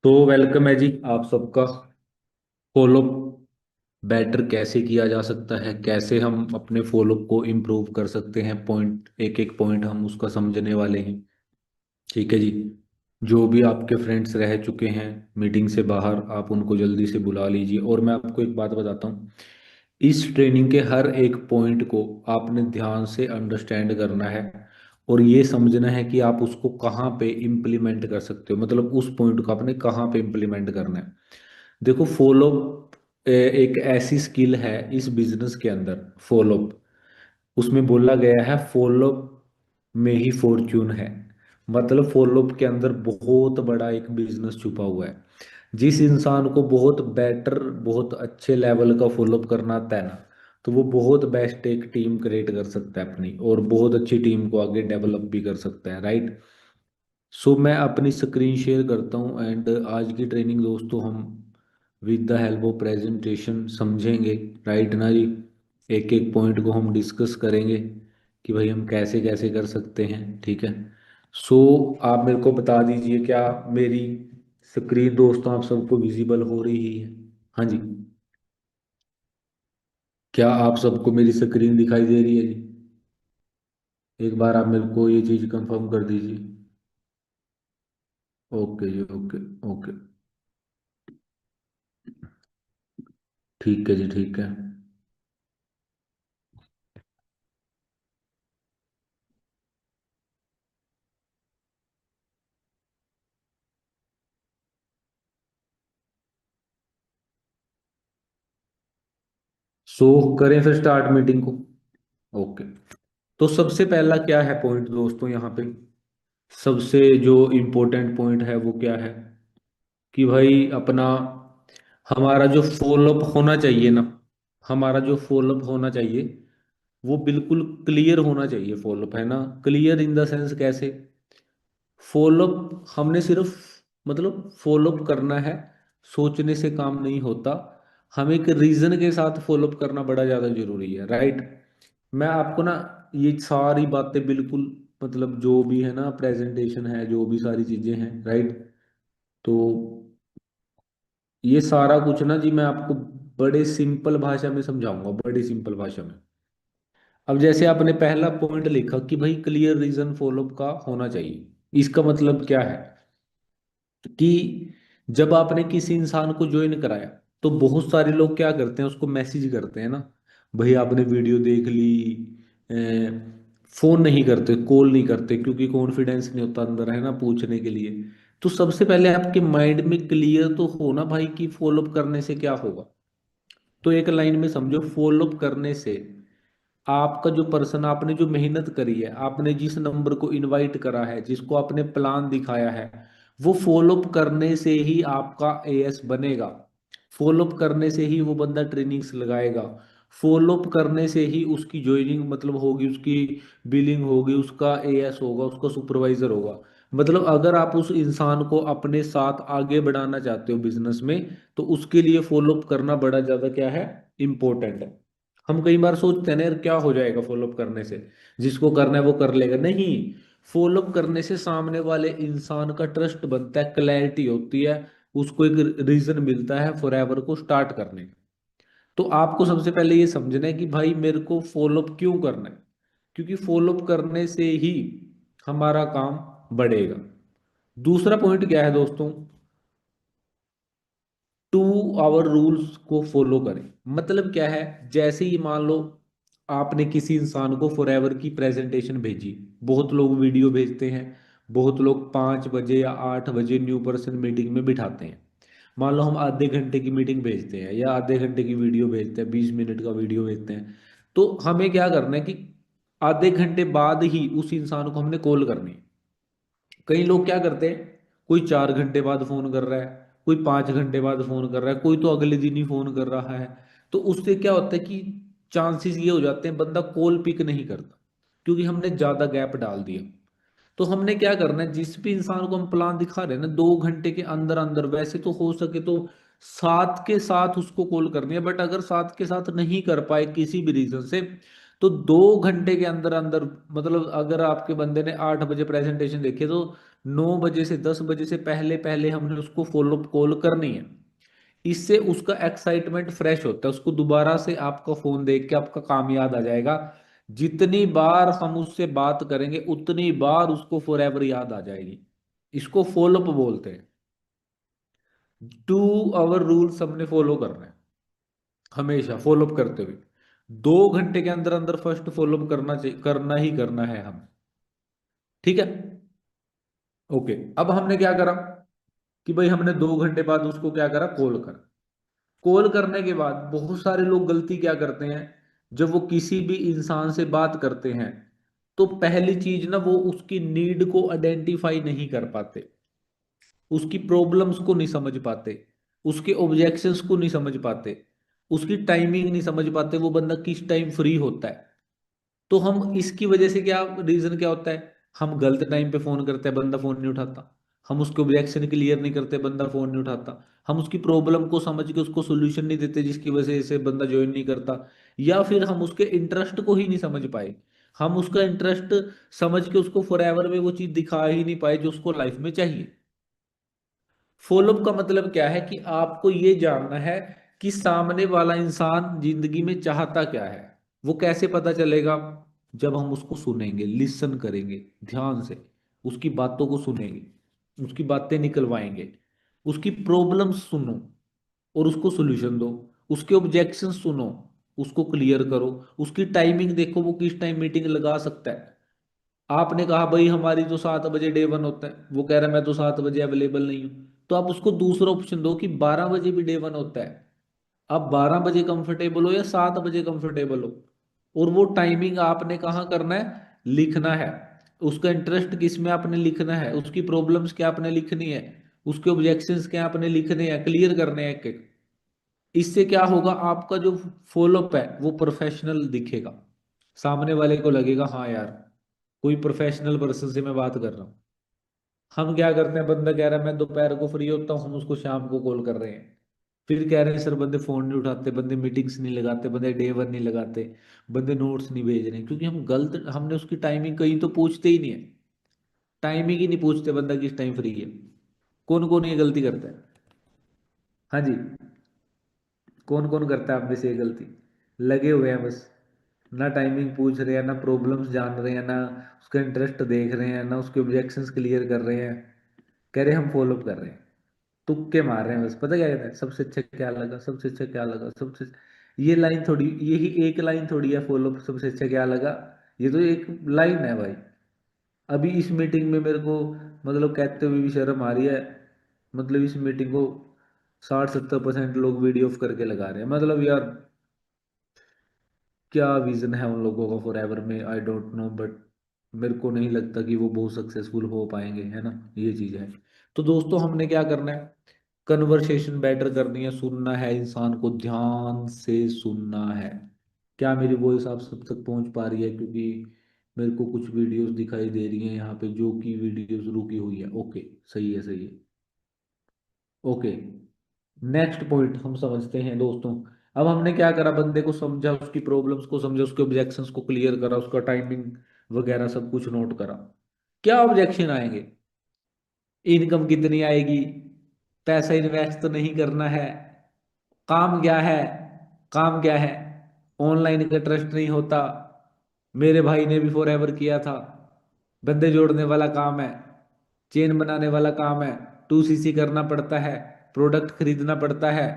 तो वेलकम है जी आप सबका। फॉलो बेटर कैसे किया जा सकता है, कैसे हम अपने फॉलो को इम्प्रूव कर सकते हैं, पॉइंट एक एक पॉइंट हम उसका समझने वाले हैं। ठीक है जी। जो भी आपके फ्रेंड्स रह चुके हैं मीटिंग से बाहर, आप उनको जल्दी से बुला लीजिए। और मैं आपको एक बात बताता हूँ, इस ट्रेनिंग के हर एक पॉइंट को आपने ध्यान से अंडरस्टैंड करना है और ये समझना है कि आप उसको कहाँ पे इम्प्लीमेंट कर सकते हो, मतलब उस पॉइंट को आपने कहाँ पे इम्प्लीमेंट करना है। देखो, फॉलो एक ऐसी स्किल है इस बिजनेस के अंदर। फॉलो, उसमें बोला गया है फॉलो में ही फॉर्च्यून है। मतलब फॉलो के अंदर बहुत बड़ा एक बिजनेस छुपा हुआ है। जिस इंसान को बहुत बेटर, बहुत अच्छे लेवल का फॉलोअप करना आता है ना, तो वो बहुत बेस्ट एक टीम क्रिएट कर सकता है अपनी, और बहुत अच्छी टीम को आगे डेवलप भी कर सकता है, राइट। सो मैं अपनी स्क्रीन शेयर करता हूँ एंड आज की ट्रेनिंग दोस्तों हम with the help of presentation समझेंगे, राइट ना जी। एक एक पॉइंट को हम डिस्कस करेंगे कि भाई हम कैसे कैसे कर सकते हैं, ठीक है। सो आप मेरे को बता दीजिए, क्या मेरी स्क्रीन दोस्तों आप सबको विजिबल हो रही है? हाँ जी। क्या आप सबको मेरी स्क्रीन दिखाई दे रही है जी? एक बार आप मेरे को ये चीज़ कंफर्म कर दीजिए। ओके जी, ओके। ओके, ठीक है जी, ठीक है। सो करें फिर स्टार्ट मीटिंग को। ओके। तो सबसे पहला क्या है पॉइंट दोस्तों यहाँ पे? सबसे जो इम्पोर्टेंट पॉइंट है वो क्या है कि भाई अपना, हमारा जो फॉलोअप होना चाहिए ना, हमारा जो फॉलोअप होना चाहिए वो बिल्कुल क्लियर होना चाहिए। फॉलोअप है ना, क्लियर इन द सेंस कैसे? फॉलोअप हमने सिर्फ, मतलब फॉलोअप करना है, सोचने से काम नहीं होता। हमें एक रीजन के साथ फॉलोअप करना बड़ा ज्यादा जरूरी है, राइट। मैं आपको ना ये सारी बातें बिल्कुल, मतलब जो भी है ना प्रेजेंटेशन है, जो भी सारी चीजें हैं, राइट। तो ये सारा कुछ ना जी मैं आपको बड़े सिंपल भाषा में समझाऊंगा, बड़ी सिंपल भाषा में। अब जैसे आपने पहला पॉइंट लिखा कि भाई क्लियर रीजन फॉलोअप का होना चाहिए, इसका मतलब क्या है कि जब आपने किसी इंसान को ज्वाइन कराया तो बहुत सारे लोग क्या करते हैं, उसको मैसेज करते हैं ना, भाई आपने वीडियो देख ली। फोन नहीं करते, कॉल नहीं करते, क्योंकि कॉन्फिडेंस नहीं होता अंदर, है ना, पूछने के लिए। तो सबसे पहले आपके माइंड में क्लियर तो हो ना भाई कि फॉलोअप करने से क्या होगा। तो एक लाइन में समझो, फॉलोअप करने से आपका जो पर्सन, आपने जो मेहनत करी है, आपने जिस नंबर को इनवाइट करा है, जिसको आपने प्लान दिखाया है, वो फॉलोअप करने से ही आपका एएस बनेगा। फॉलोअप करने से ही वो बंदा ट्रेनिंग्स लगाएगा। फॉलोअप करने से ही उसकी ज्वाइनिंग मतलब होगी, उसकी बिलिंग होगी, उसका एएस होगा, उसका सुपरवाइजर होगा। मतलब अगर आप उस इंसान को अपने साथ आगे बढ़ाना चाहते हो बिजनेस में, तो उसके लिए फॉलोअप करना बड़ा ज्यादा क्या है, इम्पोर्टेंट है। हम कई बार सोचते हैं ना यार क्या हो जाएगा फॉलोअप करने से, जिसको करना है वो कर लेगा, नहीं। फॉलोअप करने से सामने वाले इंसान का ट्रस्ट बनता है, क्लैरिटी होती है, उसको एक रीजन मिलता है फॉर एवर को स्टार्ट करने का। तो आपको सबसे पहले ये समझना है कि भाई मेरे को फॉलोअप क्यों करना है, क्योंकि फॉलोअप करने से ही हमारा काम बढ़ेगा। दूसरा पॉइंट क्या है दोस्तों? टू आवर रूल्स को फॉलो करें। मतलब क्या है, जैसे ही मान लो आपने किसी इंसान को फॉर एवर की प्रेजेंटेशन भेजी, बहुत लोग वीडियो भेजते हैं, बहुत लोग 5 बजे या 8 बजे न्यू पर्सन मीटिंग में बिठाते हैं। मान लो हम आधे घंटे की मीटिंग भेजते हैं या आधे घंटे की वीडियो भेजते हैं, 20 मिनट का वीडियो भेजते हैं। तो हमें क्या करना है कि आधे घंटे बाद ही उस इंसान को हमने कॉल करनी है। कई लोग क्या करते हैं, कोई 4 घंटे बाद फोन कर रहा है, कोई 5 घंटे बाद फोन कर रहा है, कोई तो अगले दिन ही फोन कर रहा है। तो उससे क्या होता है कि चांसेस ये हो जाते हैं बंदा कॉल पिक नहीं करता, क्योंकि हमने ज्यादा गैप डाल दिया। तो हमने क्या करना है, जिस भी इंसान को हम प्लान दिखा रहे हैं ना, 2 घंटे के अंदर अंदर, वैसे तो हो सके तो साथ के साथ उसको कॉल करनी है, बट अगर साथ के साथ नहीं कर पाए किसी भी रीजन से, तो 2 घंटे के अंदर अंदर, मतलब अगर आपके बंदे ने 8 बजे प्रेजेंटेशन देखी तो 9 बजे से 10 बजे से पहले पहले हमने उसको फॉलो अप कॉल करनी है। इससे उसका एक्साइटमेंट फ्रेश होता है, उसको दोबारा से आपका फोन देख के आपका काम याद आ जाएगा। जितनी बार हम उससे बात करेंगे उतनी बार उसको फॉर एवर याद आ जाएगी। इसको फॉलो अप बोलते हैं। 2 आवर रूल्स हमने फॉलो करना है, हमेशा फॉलो अप करते हुए। 2 घंटे के अंदर अंदर फर्स्ट फॉलो अप करना चाहिए, करना ही करना है हम। ठीक है। ओके। अब हमने क्या करा कि भाई हमने 2 घंटे बाद उसको क्या करा, कॉल करा। कॉल करने के बाद बहुत सारे लोग गलती क्या करते हैं, जब वो किसी भी इंसान से बात करते हैं तो पहली चीज ना, वो उसकी नीड को आइडेंटिफाई नहीं कर पाते, उसकी प्रॉब्लम्स को नहीं समझ पाते, उसके ऑब्जेक्शंस को नहीं समझ पाते, उसकी टाइमिंग नहीं समझ पाते, वो बंदा किस टाइम फ्री होता है। तो हम इसकी वजह से क्या, रीजन क्या होता है, हम गलत टाइम पे फोन करते हैं, बंदा फोन नहीं उठाता। हम उसके ऑब्जेक्शन क्लियर नहीं करते, बंदा फोन नहीं उठाता। हम उसकी प्रॉब्लम को समझ के उसको सोल्यूशन नहीं देते, जिसकी वजह से बंदा ज्वाइन नहीं करता। या फिर हम उसके इंटरेस्ट को ही नहीं समझ पाए, हम उसका इंटरेस्ट समझ के उसको फॉर एवर में वो चीज दिखा ही नहीं पाए जो उसको लाइफ में चाहिए। फॉलोअप का मतलब क्या है कि आपको ये जानना है कि सामने वाला इंसान जिंदगी में चाहता क्या है। वो कैसे पता चलेगा, जब हम उसको सुनेंगे, लिसन करेंगे ध्यान से, उसकी बातों को सुनेंगे, उसकी बातें निकलवाएंगे, उसकी प्रॉब्लम्स सुनो और उसको सोल्यूशन दो, उसके ऑब्जेक्शन सुनो, उसको क्लियर करो, उसकी टाइमिंग देखो, वो किस टाइम मीटिंग लगा सकता है। आपने कहा भाई हमारी तो 7 बजे डे 1 होता है, वो कह रहा है मैं तो 7 बजे अवेलेबल नहीं हूँ, तो आप उसको दूसरा ऑप्शन दो कि 12 बजे भी डे 1 होता है। आप 12 बजे कंफर्टेबल हो या 7 बजे कंफर्टेबल हो, और वो टाइमिंग आपने कहाँ करना है, लिखना है। उसका इंटरेस्ट किस में आपने लिखना है, उसकी प्रॉब्लम्स क्या आपने लिखनी है, उसके ऑब्जेक्शंस क्या आपने लिखने हैं, क्लियर करने हैं एक एक। इससे क्या होगा, आपका जो फॉलोअप है वो प्रोफेशनल दिखेगा, सामने वाले को लगेगा हाँ यार कोई प्रोफेशनल पर्सन से मैं बात कर रहा हूँ। हम क्या करते हैं, बंदा कह रहा है मैं दोपहर को फ्री होता हूँ, हम उसको शाम को कॉल कर रहे हैं। फिर कह रहे हैं सर बंदे फोन नहीं उठाते, बंदे मीटिंग्स नहीं लगाते, बंदे डे 1 नहीं लगाते, बंदे नोट्स नहीं भेज रहे, क्योंकि हम गलत, हमने उसकी टाइमिंग कहीं तो पूछते ही नहीं है। टाइमिंग ही नहीं पूछते बंदा किस टाइम फ्री है। कौन कौन ये गलती करता है? हाँ जी। कौन कौन करता है आप में से ये गलती? लगे हुए हैं बस, ना टाइमिंग पूछ रहे हैं, ना प्रॉब्लम्स जान रहे हैं, ना उसका इंटरेस्ट देख रहे हैं, ना उसके ऑब्जेक्शंस क्लियर कर रहे हैं। कह रहे हैं हम फॉलो अप कर रहे हैं, तुक्के मार रहे हैं बस। पता क्या कहते हैं, सबसे अच्छा क्या लगा, सबसे अच्छा क्या लगा, सबसे, ये लाइन थोड़ी, यही एक लाइन थोड़ी है फॉलो अप, सबसे अच्छा क्या लगा। ये तो एक लाइन है भाई। अभी इस मीटिंग में मेरे को मतलब कहते हुए भी शर्म आ रही है, मतलब इस मीटिंग को 60-70% लोग वीडियो ऑफ करके लगा रहे हैं, मतलब यार क्या विजन है उन लोगों का फॉर एवर में, आई डोंट नो, बट मेरे को नहीं लगता कि वो बहुत सक्सेसफुल हो पाएंगे, है ना, ये चीज है। तो दोस्तों हमने क्या करना है, कन्वर्सेशन बेटर करनी है, सुनना है, इंसान को ध्यान से सुनना है। क्या मेरी वॉइस आप सब तक पहुंच पा रही है? क्योंकि मेरे को कुछ वीडियोस दिखाई दे रही हैं यहाँ पे जो कि वीडियोस रुकी हुई है। ओके, सही है सही है। ओके, नेक्स्ट पॉइंट हम समझते हैं दोस्तों। अब हमने क्या करा, बंदे को समझा, उसकी प्रॉब्लम्स को समझा, उसके ऑब्जेक्शंस को क्लियर करा, उसका टाइमिंग वगैरह सब कुछ नोट करा। क्या ऑब्जेक्शन आएंगे, इनकम कितनी आएगी, पैसा इन्वेस्ट तो नहीं करना है, काम क्या है, काम क्या है, ऑनलाइन का ट्रस्ट नहीं होता, मेरे भाई ने भी फॉर एवर किया था, बंदे जोड़ने वाला काम है, चेन बनाने वाला काम है, 2CC करना पड़ता है, प्रोडक्ट खरीदना पड़ता है,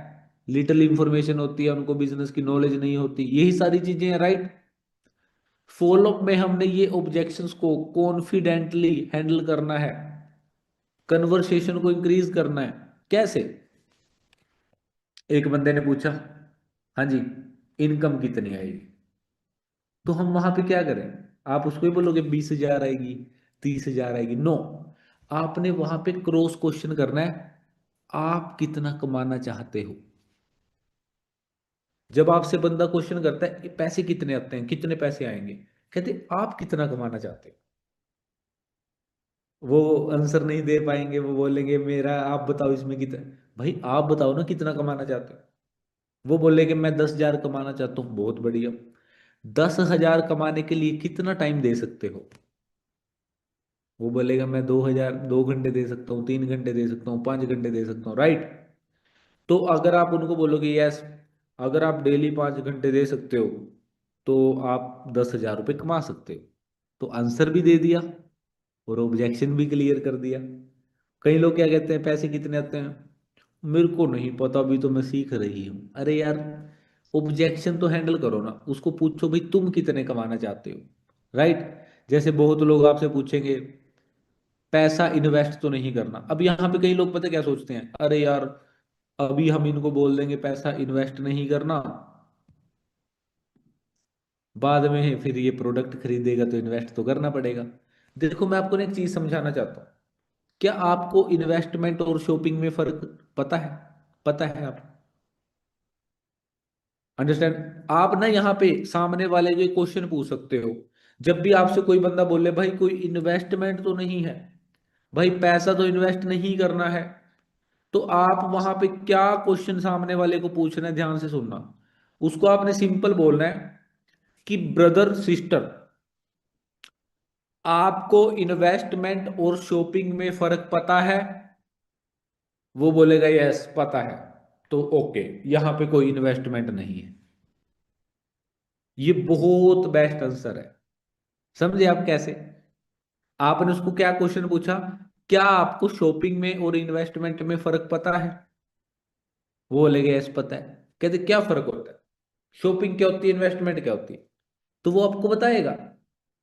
लिटिल इंफॉर्मेशन होती है, उनको बिजनेस की नॉलेज नहीं होती, यही सारी चीजें हैं, राइट। फॉलोअप में हमने ये ऑब्जेक्शंस को कॉन्फिडेंटली हैंडल करना है, कन्वर्सेशन को इंक्रीज करना है। कैसे? एक बंदे ने पूछा, हाँ जी, इनकम कितनी आएगी, तो हम वहां पे क्या करें, आप उसको ही बोलोगे 20,000 आएगी, 30,000 आएगी? नो, आपने वहां पे क्रॉस क्वेश्चन करना है, आप कितना कमाना चाहते हो। जब आपसे बंदा क्वेश्चन करता है पैसे कितने आते हैं, कितने पैसे आएंगे, कहते आप कितना कमाना चाहते हो, वो आंसर नहीं दे पाएंगे, वो बोलेंगे मेरा, आप बताओ इसमें कितना। भाई आप बताओ ना कितना कमाना चाहते हो। वो बोले कि मैं 10,000 कमाना चाहता हूँ, बहुत बढ़िया। 10,000 कमाने के लिए कितना टाइम दे सकते हो? वो बोलेगा मैं 2,000 2 घंटे दे सकता हूँ, 3 घंटे दे सकता हूँ, 5 घंटे दे सकता हूँ, राइट। तो अगर आप उनको बोलोगे यस, अगर आप डेली 5 घंटे दे सकते हो तो आप 10,000 रुपये कमा सकते हो, तो आंसर भी दे दिया और ऑब्जेक्शन भी क्लियर कर दिया। कई लोग क्या कहते हैं, पैसे कितने आते हैं, मेरे को नहीं पता, अभी तो मैं सीख रही हूँ। अरे यार, ऑब्जेक्शन तो हैंडल करो ना, उसको पूछो भाई तुम कितने कमाना चाहते हो, राइट। जैसे बहुत लोग आपसे पूछेंगे पैसा इन्वेस्ट तो नहीं करना। अब यहाँ पे कई लोग पता क्या सोचते हैं, अरे यार अभी हम इनको बोल देंगे पैसा इन्वेस्ट नहीं करना, बाद में फिर ये प्रोडक्ट खरीदेगा तो इन्वेस्ट तो करना पड़ेगा। देखो मैं आपको ना एक चीज समझाना चाहता हूँ, क्या आपको इन्वेस्टमेंट और शॉपिंग में फर्क पता है? पता है आप? अंडरस्टैंड? आप ना यहाँ पे सामने वाले को क्वेश्चन पूछ सकते हो, जब भी आपसे कोई बंदा बोले भाई कोई इन्वेस्टमेंट तो नहीं है, भाई पैसा तो इन्वेस्ट नहीं करना है, तो आप वहां पे क्या क्वेश्चन सामने वाले को पूछना है, ध्यान से सुनना। उसको आपने सिंपल बोलना है कि ब्रदर सिस्टर, आपको इन्वेस्टमेंट और शॉपिंग में फर्क पता है? वो बोलेगा यस पता है, तो ओके, यहां पे कोई इन्वेस्टमेंट नहीं है। ये बहुत बेस्ट आंसर है। समझे आप कैसे? आपने उसको क्या क्वेश्चन पूछा, क्या आपको शॉपिंग में और इन्वेस्टमेंट में फर्क पता है? वो बोलेगा यस पता है। कहते क्या फर्क होता है, शॉपिंग क्या होती है, इन्वेस्टमेंट क्या होती है? तो वो आपको बताएगा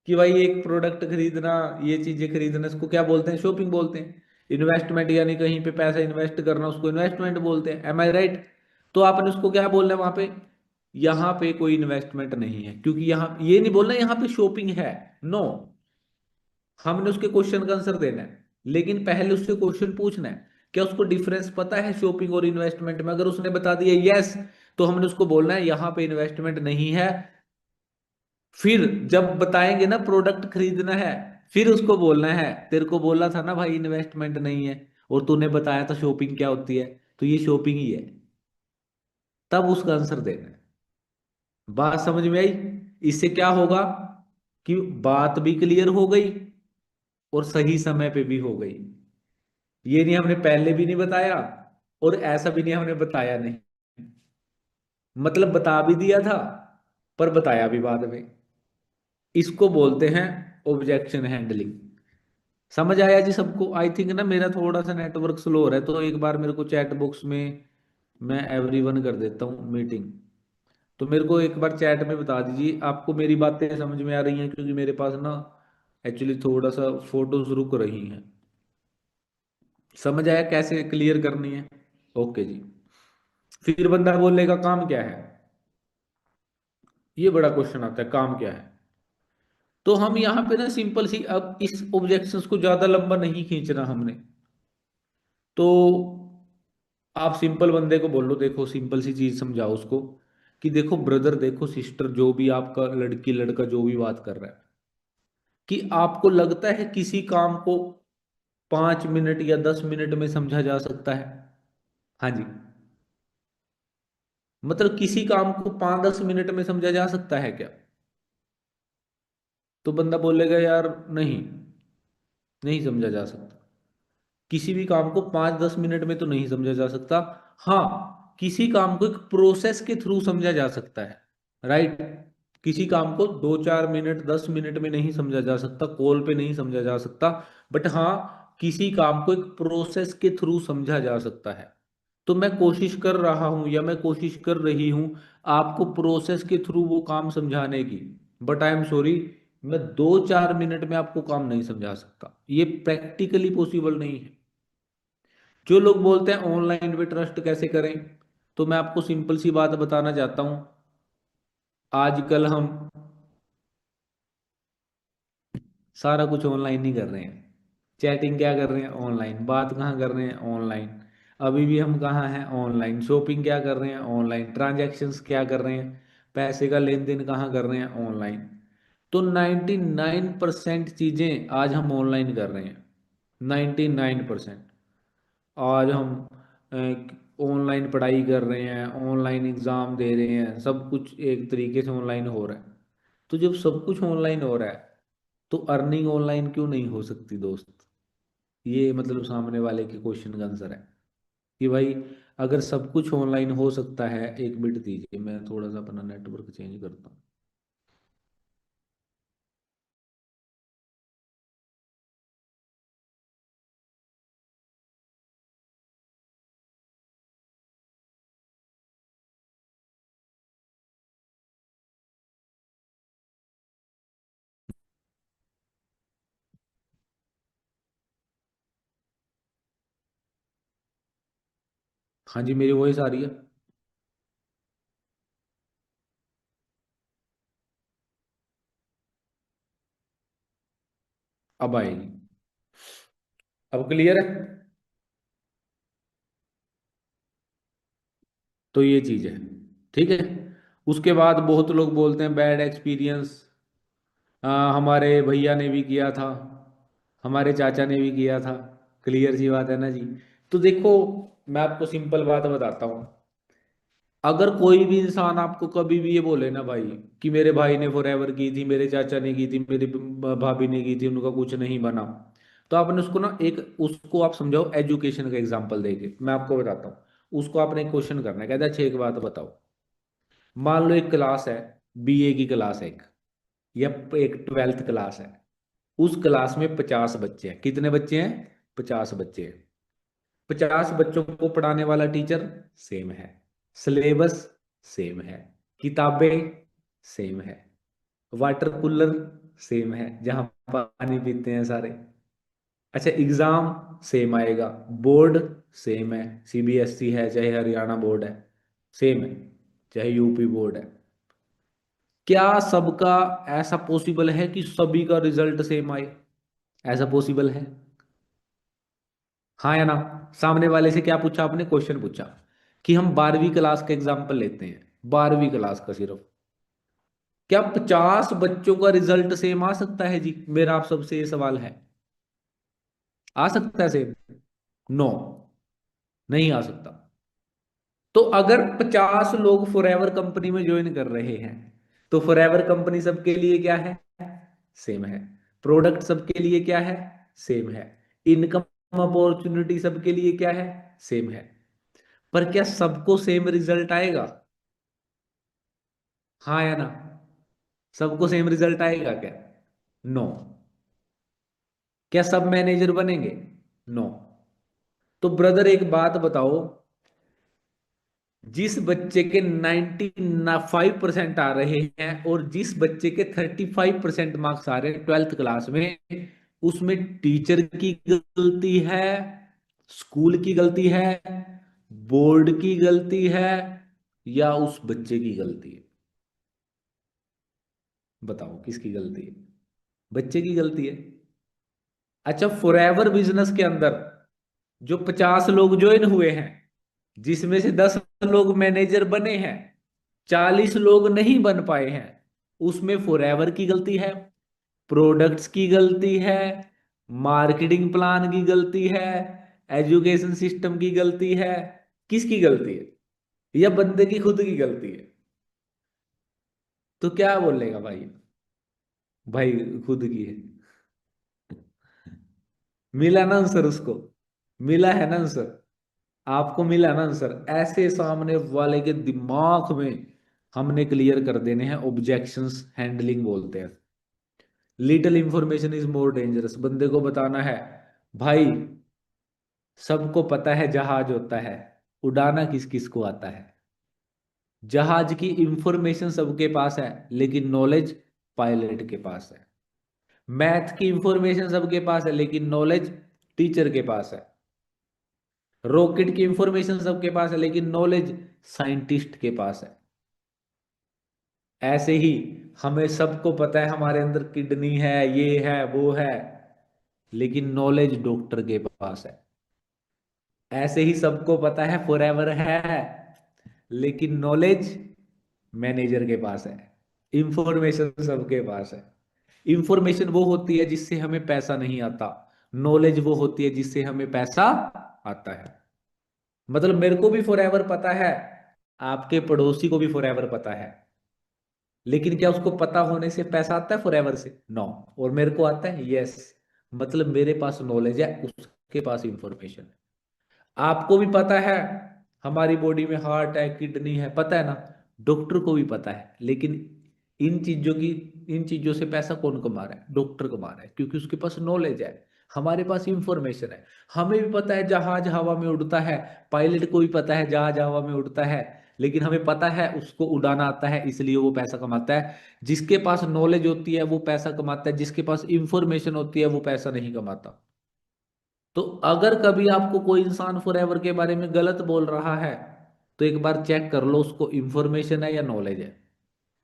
कि भाई एक प्रोडक्ट खरीदना, ये चीजें खरीदना, इसको क्या बोलते हैं, शॉपिंग बोलते हैं। इन्वेस्टमेंट यानी कहीं पे पैसा इन्वेस्ट करना, उसको इन्वेस्टमेंट बोलते हैं। एम आई राइट? तो आपने उसको क्या बोलना है वहां पे, यहाँ पे कोई इन्वेस्टमेंट नहीं है, क्योंकि यहाँ ये नहीं बोलना यहाँ पे शॉपिंग है। नो, हमने उसके क्वेश्चन का आंसर देना है, लेकिन पहले उससे क्वेश्चन पूछना है क्या उसको डिफरेंस पता है शॉपिंग और इन्वेस्टमेंट में। अगर उसने बता दिया यस, तो हमने उसको बोलना है यहाँ पे इन्वेस्टमेंट नहीं है। फिर जब बताएंगे ना प्रोडक्ट खरीदना है, फिर उसको बोलना है तेरे को बोला था ना भाई इन्वेस्टमेंट नहीं है, और तूने बताया था शॉपिंग क्या होती है, तो ये शॉपिंग ही है। तब उसका आंसर देना है। बात समझ में आई? इससे क्या होगा कि बात भी क्लियर हो गई और सही समय पे भी हो गई। ये नहीं हमने पहले भी नहीं बताया, और ऐसा भी नहीं हमने बताया नहीं, मतलब बता भी दिया था पर बताया भी बाद में। इसको बोलते हैं ऑब्जेक्शन हैंडलिंग। समझ आया जी सबको? आई थिंक ना मेरा थोड़ा सा नेटवर्क स्लो हो रहा है, तो एक बार मेरे को चैट बॉक्स में मैं एवरीवन कर देता हूँ मीटिंग। तो मेरे को एक बार चैट में बता दीजिए आपको मेरी बातें समझ में आ रही हैं, क्योंकि मेरे पास ना एक्चुअली थोड़ा सा फोटोज रुक रही हैं। समझ आया कैसे क्लियर करनी है? ओके जी। फिर बंदा बोलेगा काम क्या है, ये बड़ा क्वेश्चन आता है, काम क्या है। तो हम यहाँ पे ना सिंपल सी, अब इस ऑब्जेक्शंस को ज्यादा लंबा नहीं खींचना हमने, तो आप सिंपल बंदे को बोलो, देखो सिंपल सी चीज समझाओ उसको कि देखो ब्रदर, देखो सिस्टर, जो भी आपका लड़की लड़का जो भी बात कर रहा है, कि आपको लगता है किसी काम को 5 मिनट या 10 मिनट में समझा जा सकता है? हाँ जी, मतलब किसी काम को 5-10 मिनट में समझा जा सकता है क्या? तो बंदा बोलेगा यार नहीं, नहीं समझा जा सकता। किसी भी काम को 5-10 मिनट में तो नहीं समझा जा सकता। हाँ, किसी काम को एक प्रोसेस के थ्रू समझा जा सकता है, राइट। किसी काम को 2-4 मिनट 10 मिनट में नहीं समझा जा सकता, कॉल पे नहीं समझा जा सकता, बट हाँ किसी काम को एक प्रोसेस के थ्रू समझा जा सकता है। तो मैं कोशिश कर रहा हूं या मैं कोशिश कर रही हूं आपको प्रोसेस के थ्रू वो काम समझाने की, बट आई एम सॉरी, मैं 2-4 मिनट में आपको काम नहीं समझा सकता, ये प्रैक्टिकली पॉसिबल नहीं है। जो लोग बोलते हैं ऑनलाइन पे ट्रस्ट कैसे करें, तो मैं आपको सिंपल सी बात बताना चाहता हूं। आजकल हम सारा कुछ ऑनलाइन ही कर रहे हैं। चैटिंग क्या कर रहे हैं, ऑनलाइन। बात कहाँ कर रहे हैं, ऑनलाइन। अभी भी हम कहाँ हैं, ऑनलाइन। शॉपिंग क्या कर रहे हैं, ऑनलाइन। ट्रांजैक्शंस क्या कर रहे हैं, पैसे का लेन देन कहाँ कर रहे हैं, ऑनलाइन। तो 99% चीजें आज हम ऑनलाइन कर रहे हैं। 99%। आज हम ऑनलाइन पढ़ाई कर रहे हैं, ऑनलाइन एग्जाम दे रहे हैं, सब कुछ एक तरीके से ऑनलाइन हो रहा है। तो जब सब कुछ ऑनलाइन हो रहा है, तो अर्निंग ऑनलाइन क्यों नहीं हो सकती दोस्त? ये मतलब सामने वाले के क्वेश्चन का आंसर है कि भाई अगर सब कुछ ऑनलाइन हो सकता है। एक मिनट दीजिए, मैं थोड़ा सा अपना नेटवर्क चेंज करता हूँ। हाँ जी, मेरी वॉइस आ रही है? अब आएगी। अब क्लियर है? तो ये चीज है, ठीक है। उसके बाद बहुत लोग बोलते हैं बैड एक्सपीरियंस, हमारे भैया ने भी किया था, हमारे चाचा ने भी किया था। क्लियर सी बात है ना जी। तो देखो, मैं आपको सिंपल बात बताता हूँ। अगर कोई भी इंसान आपको कभी भी ये बोले ना भाई कि मेरे भाई ने फॉरएवर की थी, मेरे चाचा ने की थी, मेरी भाभी ने की थी, उनका कुछ नहीं बना, तो आपने उसको ना एक, उसको आप समझाओ एजुकेशन का एग्जांपल देके। मैं आपको बताता हूँ। उसको आपने एक क्वेश्चन करना है, कहता है अच्छा एक बात बताओ। मान लो एक क्लास है, बीए की क्लास है एक, या एक ट्वेल्थ क्लास है। उस क्लास में 50 बच्चे हैं। कितने बच्चे हैं? 50 बच्चे हैं। 50 बच्चों को पढ़ाने वाला टीचर सेम है, सिलेबस सेम है, किताबें सेम है, वाटर कूलर सेम है जहां पानी पीते हैं सारे। अच्छा, एग्जाम सेम आएगा, बोर्ड सेम है, सीबीएसई है चाहे हरियाणा बोर्ड है, सेम है, चाहे यूपी बोर्ड है। क्या सबका ऐसा पॉसिबल है कि सभी का रिजल्ट सेम आए? ऐसा पॉसिबल है? हाँ या ना? सामने वाले से क्या पूछा आपने? क्वेश्चन पूछा कि हम 12वीं क्लास का एग्जाम्पल लेते हैं, 12वीं क्लास का सिर्फ। क्या 50 बच्चों का रिजल्ट सेम आ सकता है जी? मेरा आप सबसे ये सवाल है। आ सकता है सेम? नो, नहीं आ सकता। तो अगर 50 लोग फॉरएवर कंपनी में ज्वाइन कर रहे हैं, तो फॉरएवर कंपनी सबके लिए क्या है? सेम है। प्रोडक्ट सबके लिए क्या है? सेम है। इनकम अपॉर्चुनिटी सबके लिए क्या है? सेम है। पर क्या सबको सेम रिजल्ट आएगा? हाँ या ना? सबको सेम रिजल्ट आएगा क्या? नो। क्या सब मैनेजर बनेंगे? नो। तो ब्रदर एक बात बताओ, जिस बच्चे के 95% आ रहे हैं और जिस बच्चे के 35% मार्क्स आ रहे हैं 12th क्लास में, उसमें टीचर की गलती है, स्कूल की गलती है, बोर्ड की गलती है, या उस बच्चे की गलती है? बताओ किसकी गलती है? बच्चे की गलती है। अच्छा, फॉरएवर बिजनेस के अंदर जो 50 लोग ज्वाइन हुए हैं, जिसमें से 10 लोग मैनेजर बने हैं, 40 लोग नहीं बन पाए हैं, उसमें फॉरएवर की गलती है, प्रोडक्ट्स की गलती है, मार्केटिंग प्लान की गलती है, एजुकेशन सिस्टम की गलती है? किसकी गलती है? या बंदे की खुद की गलती है? तो क्या बोलेगा भाई? भाई खुद की है। मिला ना आंसर उसको? मिला है ना आंसर? आपको मिला ना आंसर? ऐसे सामने वाले के दिमाग में हमने क्लियर कर देने हैं। ऑब्जेक्शंस हैंडलिंग बोलते हैं। Little information is more dangerous. बंदे को बताना है भाई, सबको पता है जहाज होता है, उड़ाना किस किस को आता है? जहाज की इंफॉर्मेशन सबके पास है, लेकिन नॉलेज पायलट के पास है। मैथ की इंफॉर्मेशन सबके पास है, लेकिन नॉलेज टीचर के पास है। रॉकेट की इंफॉर्मेशन सबके पास है, लेकिन नॉलेज साइंटिस्ट के पास है। ऐसे ही हमें सबको पता है हमारे अंदर किडनी है, ये है वो है, लेकिन नॉलेज डॉक्टर के पास है। ऐसे ही सबको पता है फॉरएवर है, लेकिन नॉलेज मैनेजर के पास है। इंफॉर्मेशन सबके पास है। इंफॉर्मेशन वो होती है जिससे हमें पैसा नहीं आता, नॉलेज वो होती है जिससे हमें पैसा आता है। मतलब मेरे को भी फॉरएवर पता है, आपके पड़ोसी को भी फॉरएवर पता है, लेकिन क्या उसको पता होने से पैसा आता है फॉरएवर से? नो। और मेरे को आता है, यस। मतलब मेरे पास नॉलेज है, उसके पास इंफॉर्मेशन है। आपको भी पता है हमारी बॉडी में हार्ट है, किडनी है, पता है ना? डॉक्टर को भी पता है, लेकिन इन चीजों की इन चीजों से पैसा कौन कमा रहा है? डॉक्टर कमा रहा है, क्योंकि उसके पास नॉलेज है, हमारे पास इंफॉर्मेशन है। हमें भी पता है जहाज हवा में उड़ता है, पायलट को भी पता है जहाज हवा में उड़ता है, लेकिन हमें पता है उसको उड़ाना आता है, इसलिए वो पैसा कमाता है। जिसके पास नॉलेज होती है वो पैसा कमाता है, जिसके पास इंफॉर्मेशन होती है वो पैसा नहीं कमाता। तो अगर कभी आपको कोई इंसान फॉरएवर के बारे में गलत बोल रहा है, तो एक बार चेक कर लो उसको इंफॉर्मेशन है या नॉलेज है।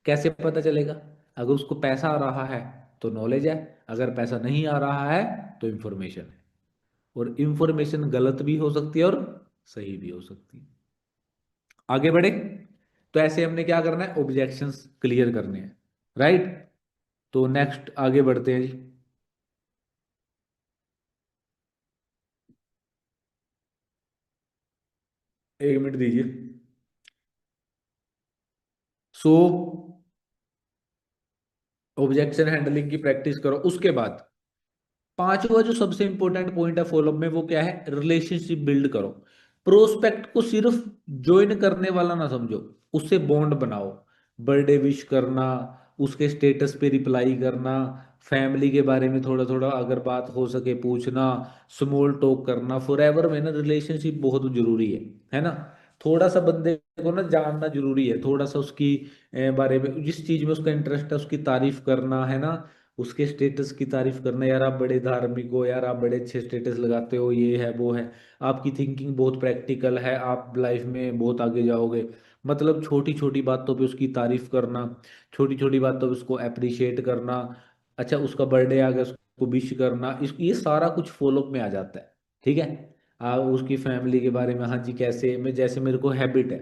कैसे पता चलेगा? अगर उसको पैसा आ रहा है तो नॉलेज है, अगर पैसा नहीं आ रहा है तो इंफॉर्मेशन है। और इंफॉर्मेशन गलत भी हो सकती है और सही भी हो सकती है। आगे बढ़े। तो ऐसे हमने क्या करना है? ऑब्जेक्शंस क्लियर करने हैं, राइट? तो नेक्स्ट आगे बढ़ते हैं जी। 1 मिनट दीजिए। सो ऑब्जेक्शन हैंडलिंग की प्रैक्टिस करो। उसके बाद पांचवा जो सबसे इंपॉर्टेंट पॉइंट है फॉलोअप में, वो क्या है? रिलेशनशिप बिल्ड करो। प्रोस्पेक्ट को सिर्फ ज्वाइन करने वाला ना समझो, उससे बॉन्ड बनाओ। बर्थडे विश करना, उसके स्टेटस पे रिप्लाई करना, फैमिली के बारे में थोड़ा थोड़ा अगर बात हो सके पूछना, स्मॉल टॉक करना। फॉरएवर में ना रिलेशनशिप बहुत जरूरी है ना? थोड़ा सा बंदे को ना जानना जरूरी है, थोड़ा सा उसकी बारे में, जिस चीज में उसका इंटरेस्ट है उसकी तारीफ करना, है ना? उसके स्टेटस की तारीफ करना, यार आप बड़े धार्मिक हो, यार आप बड़े अच्छे स्टेटस लगाते हो, ये है वो है, आपकी थिंकिंग बहुत प्रैक्टिकल है, आप लाइफ में बहुत आगे जाओगे। मतलब छोटी छोटी बातों पे उसकी तारीफ करना, छोटी छोटी बातों पे उसको अप्रिशिएट करना। अच्छा, उसका बर्थडे आ गया, उसको विश करना, इस ये सारा कुछ फॉलोअप में आ जाता है। ठीक है। उसकी फैमिली के बारे में, हाँ जी कैसे, मैं जैसे मेरे को हैबिट है,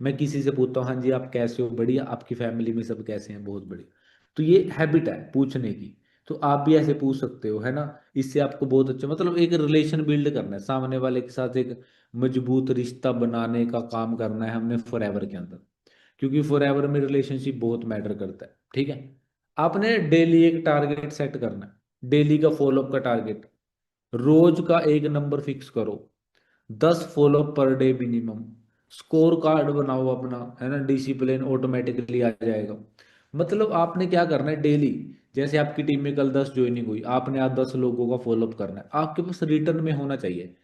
मैं किसी से पूछता हूँ, हाँ जी आप कैसे हो? बढ़िया। आपकी फैमिली में सब कैसे हैं? बहुत बढ़िया। तो ये हैबिट है पूछने की। तो आप भी ऐसे पूछ सकते हो, है ना? इससे आपको बहुत अच्छा, मतलब एक रिलेशन बिल्ड करना है सामने वाले के साथ, एक मजबूत रिश्ता बनाने का काम करना है हमने फॉरएवर के अंदर। क्योंकि फॉरएवर में रिलेशनशिप बहुत मैटर करता है। ठीक है। आपने डेली एक टारगेट सेट करना है, डेली का फॉलोअप का टारगेट। रोज का एक नंबर फिक्स करो, 10 follow up per day minimum. Score card बनाओ अपना, है ना? डिसिप्लिन ऑटोमेटिकली आ जाएगा। मतलब आपने क्या करना है डेली, जैसे आपकी टीम में कल 10 ज्वाइनिंग हुई, आपने आज 10 लोगों का फॉलोअप करना है, आपके पास रिटर्न में होना चाहिए।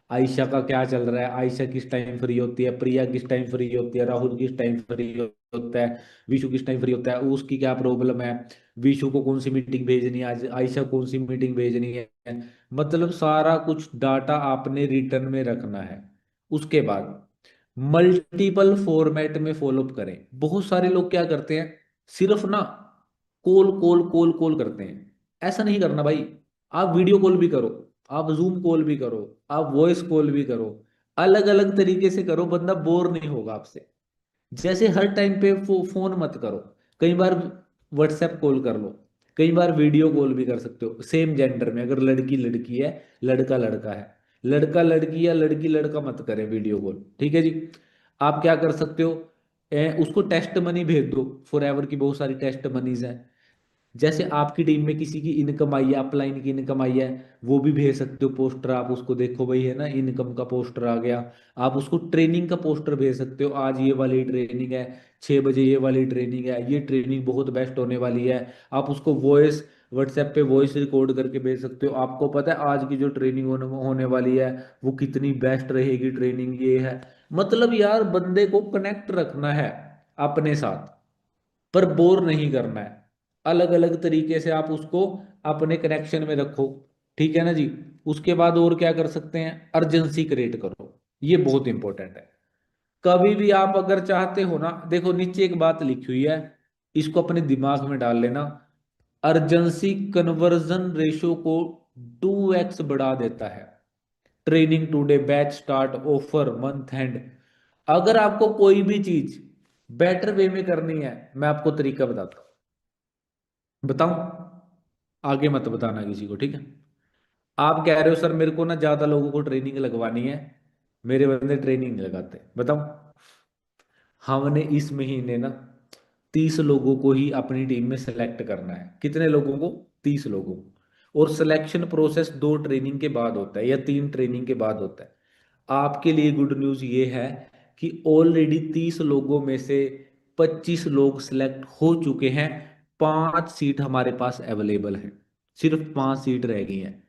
आयशा का क्या चल रहा है, आयशा किस टाइम फ्री होती है, प्रिया किस टाइम फ्री होती है, राहुल किस टाइम फ्री होता है, विशु किस टाइम फ्री होता है, उसकी क्या प्रॉब्लम है, विशु को कौन सी मीटिंग भेजनी है आज, आयशा कौन सी मीटिंग भेजनी है। मतलब सारा कुछ डाटा आपने रिटर्न में रखना है। उसके बाद मल्टीपल फॉर्मेट में फॉलोअप करें। बहुत सारे लोग क्या करते हैं, सिर्फ ना कॉल कॉल कॉल कॉल करते हैं। ऐसा नहीं करना भाई। आप वीडियो कॉल भी करो, आप जूम कॉल भी करो, आप वॉइस कॉल भी करो, अलग अलग तरीके से करो, बंदा बोर नहीं होगा आपसे। जैसे हर टाइम पे फोन मत करो, कई बार व्हाट्सएप कॉल कर लो, कई बार वीडियो कॉल भी कर सकते हो। सेम जेंडर में, अगर लड़की लड़की है, लड़का लड़का है, लड़का लड़की या लड़की लड़का मत करें वीडियो कॉल। ठीक है जी। आप क्या कर सकते हो? उसको टेस्ट मनी भेज दो। फॉरएवर की बहुत सारी टेस्ट मनीज हैं। जैसे आपकी टीम में किसी की इनकम आई है, अपलाइन की इनकम आई है, वो भी भेज सकते हो पोस्टर। आप उसको देखो भाई, है ना, इनकम का पोस्टर आ गया। आप उसको ट्रेनिंग का पोस्टर भेज सकते हो, आज ये वाली ट्रेनिंग है, 6 बजे ये वाली ट्रेनिंग है, ये ट्रेनिंग बहुत बेस्ट होने वाली है। आप उसको वॉइस, व्हाट्सएप पे वॉइस रिकॉर्ड करके भेज सकते हो, आपको पता है आज की जो ट्रेनिंग होने वाली है वो कितनी बेस्ट रहेगी ट्रेनिंग, ये है। मतलब यार बंदे को कनेक्ट रखना है अपने साथ, पर बोर नहीं करना है। अलग अलग तरीके से आप उसको अपने कनेक्शन में रखो। ठीक है ना जी। उसके बाद और क्या कर सकते हैं? अर्जेंसी क्रिएट करो, ये बहुत इंपॉर्टेंट है। कभी भी आप अगर चाहते हो ना, देखो नीचे एक बात लिखी हुई है, इसको अपने दिमाग में डाल लेना। अर्जेंसी कन्वर्जन रेशो को 2x बढ़ा देता है। Training today, batch start, offer, month and. अगर आपको कोई भी चीज बेटर वे में करनी है, मैं आपको तरीका बताता हूँ। बताऊं? आगे मत बताना किसी को, ठीक है? आप कह रहे हो सर मेरे को ना ज्यादा लोगों को ट्रेनिंग लगवानी है, मेरे बंदे ट्रेनिंग नहीं लगाते। बताऊं? हमने इस महीने ना 30 लोगों को ही अपनी टीम में सेलेक्ट करना है। कितने लोगों को? 30 लोगों को। और सिलेक्शन प्रोसेस 2 ट्रेनिंग के बाद होता है या 3 ट्रेनिंग के बाद होता है। आपके लिए गुड न्यूज़ ये है कि ऑलरेडी 30 लोगों में से 25 लोग सिलेक्ट हो चुके हैं। 5 सीट हमारे पास अवेलेबल है, सिर्फ 5 सीट रह गई हैं।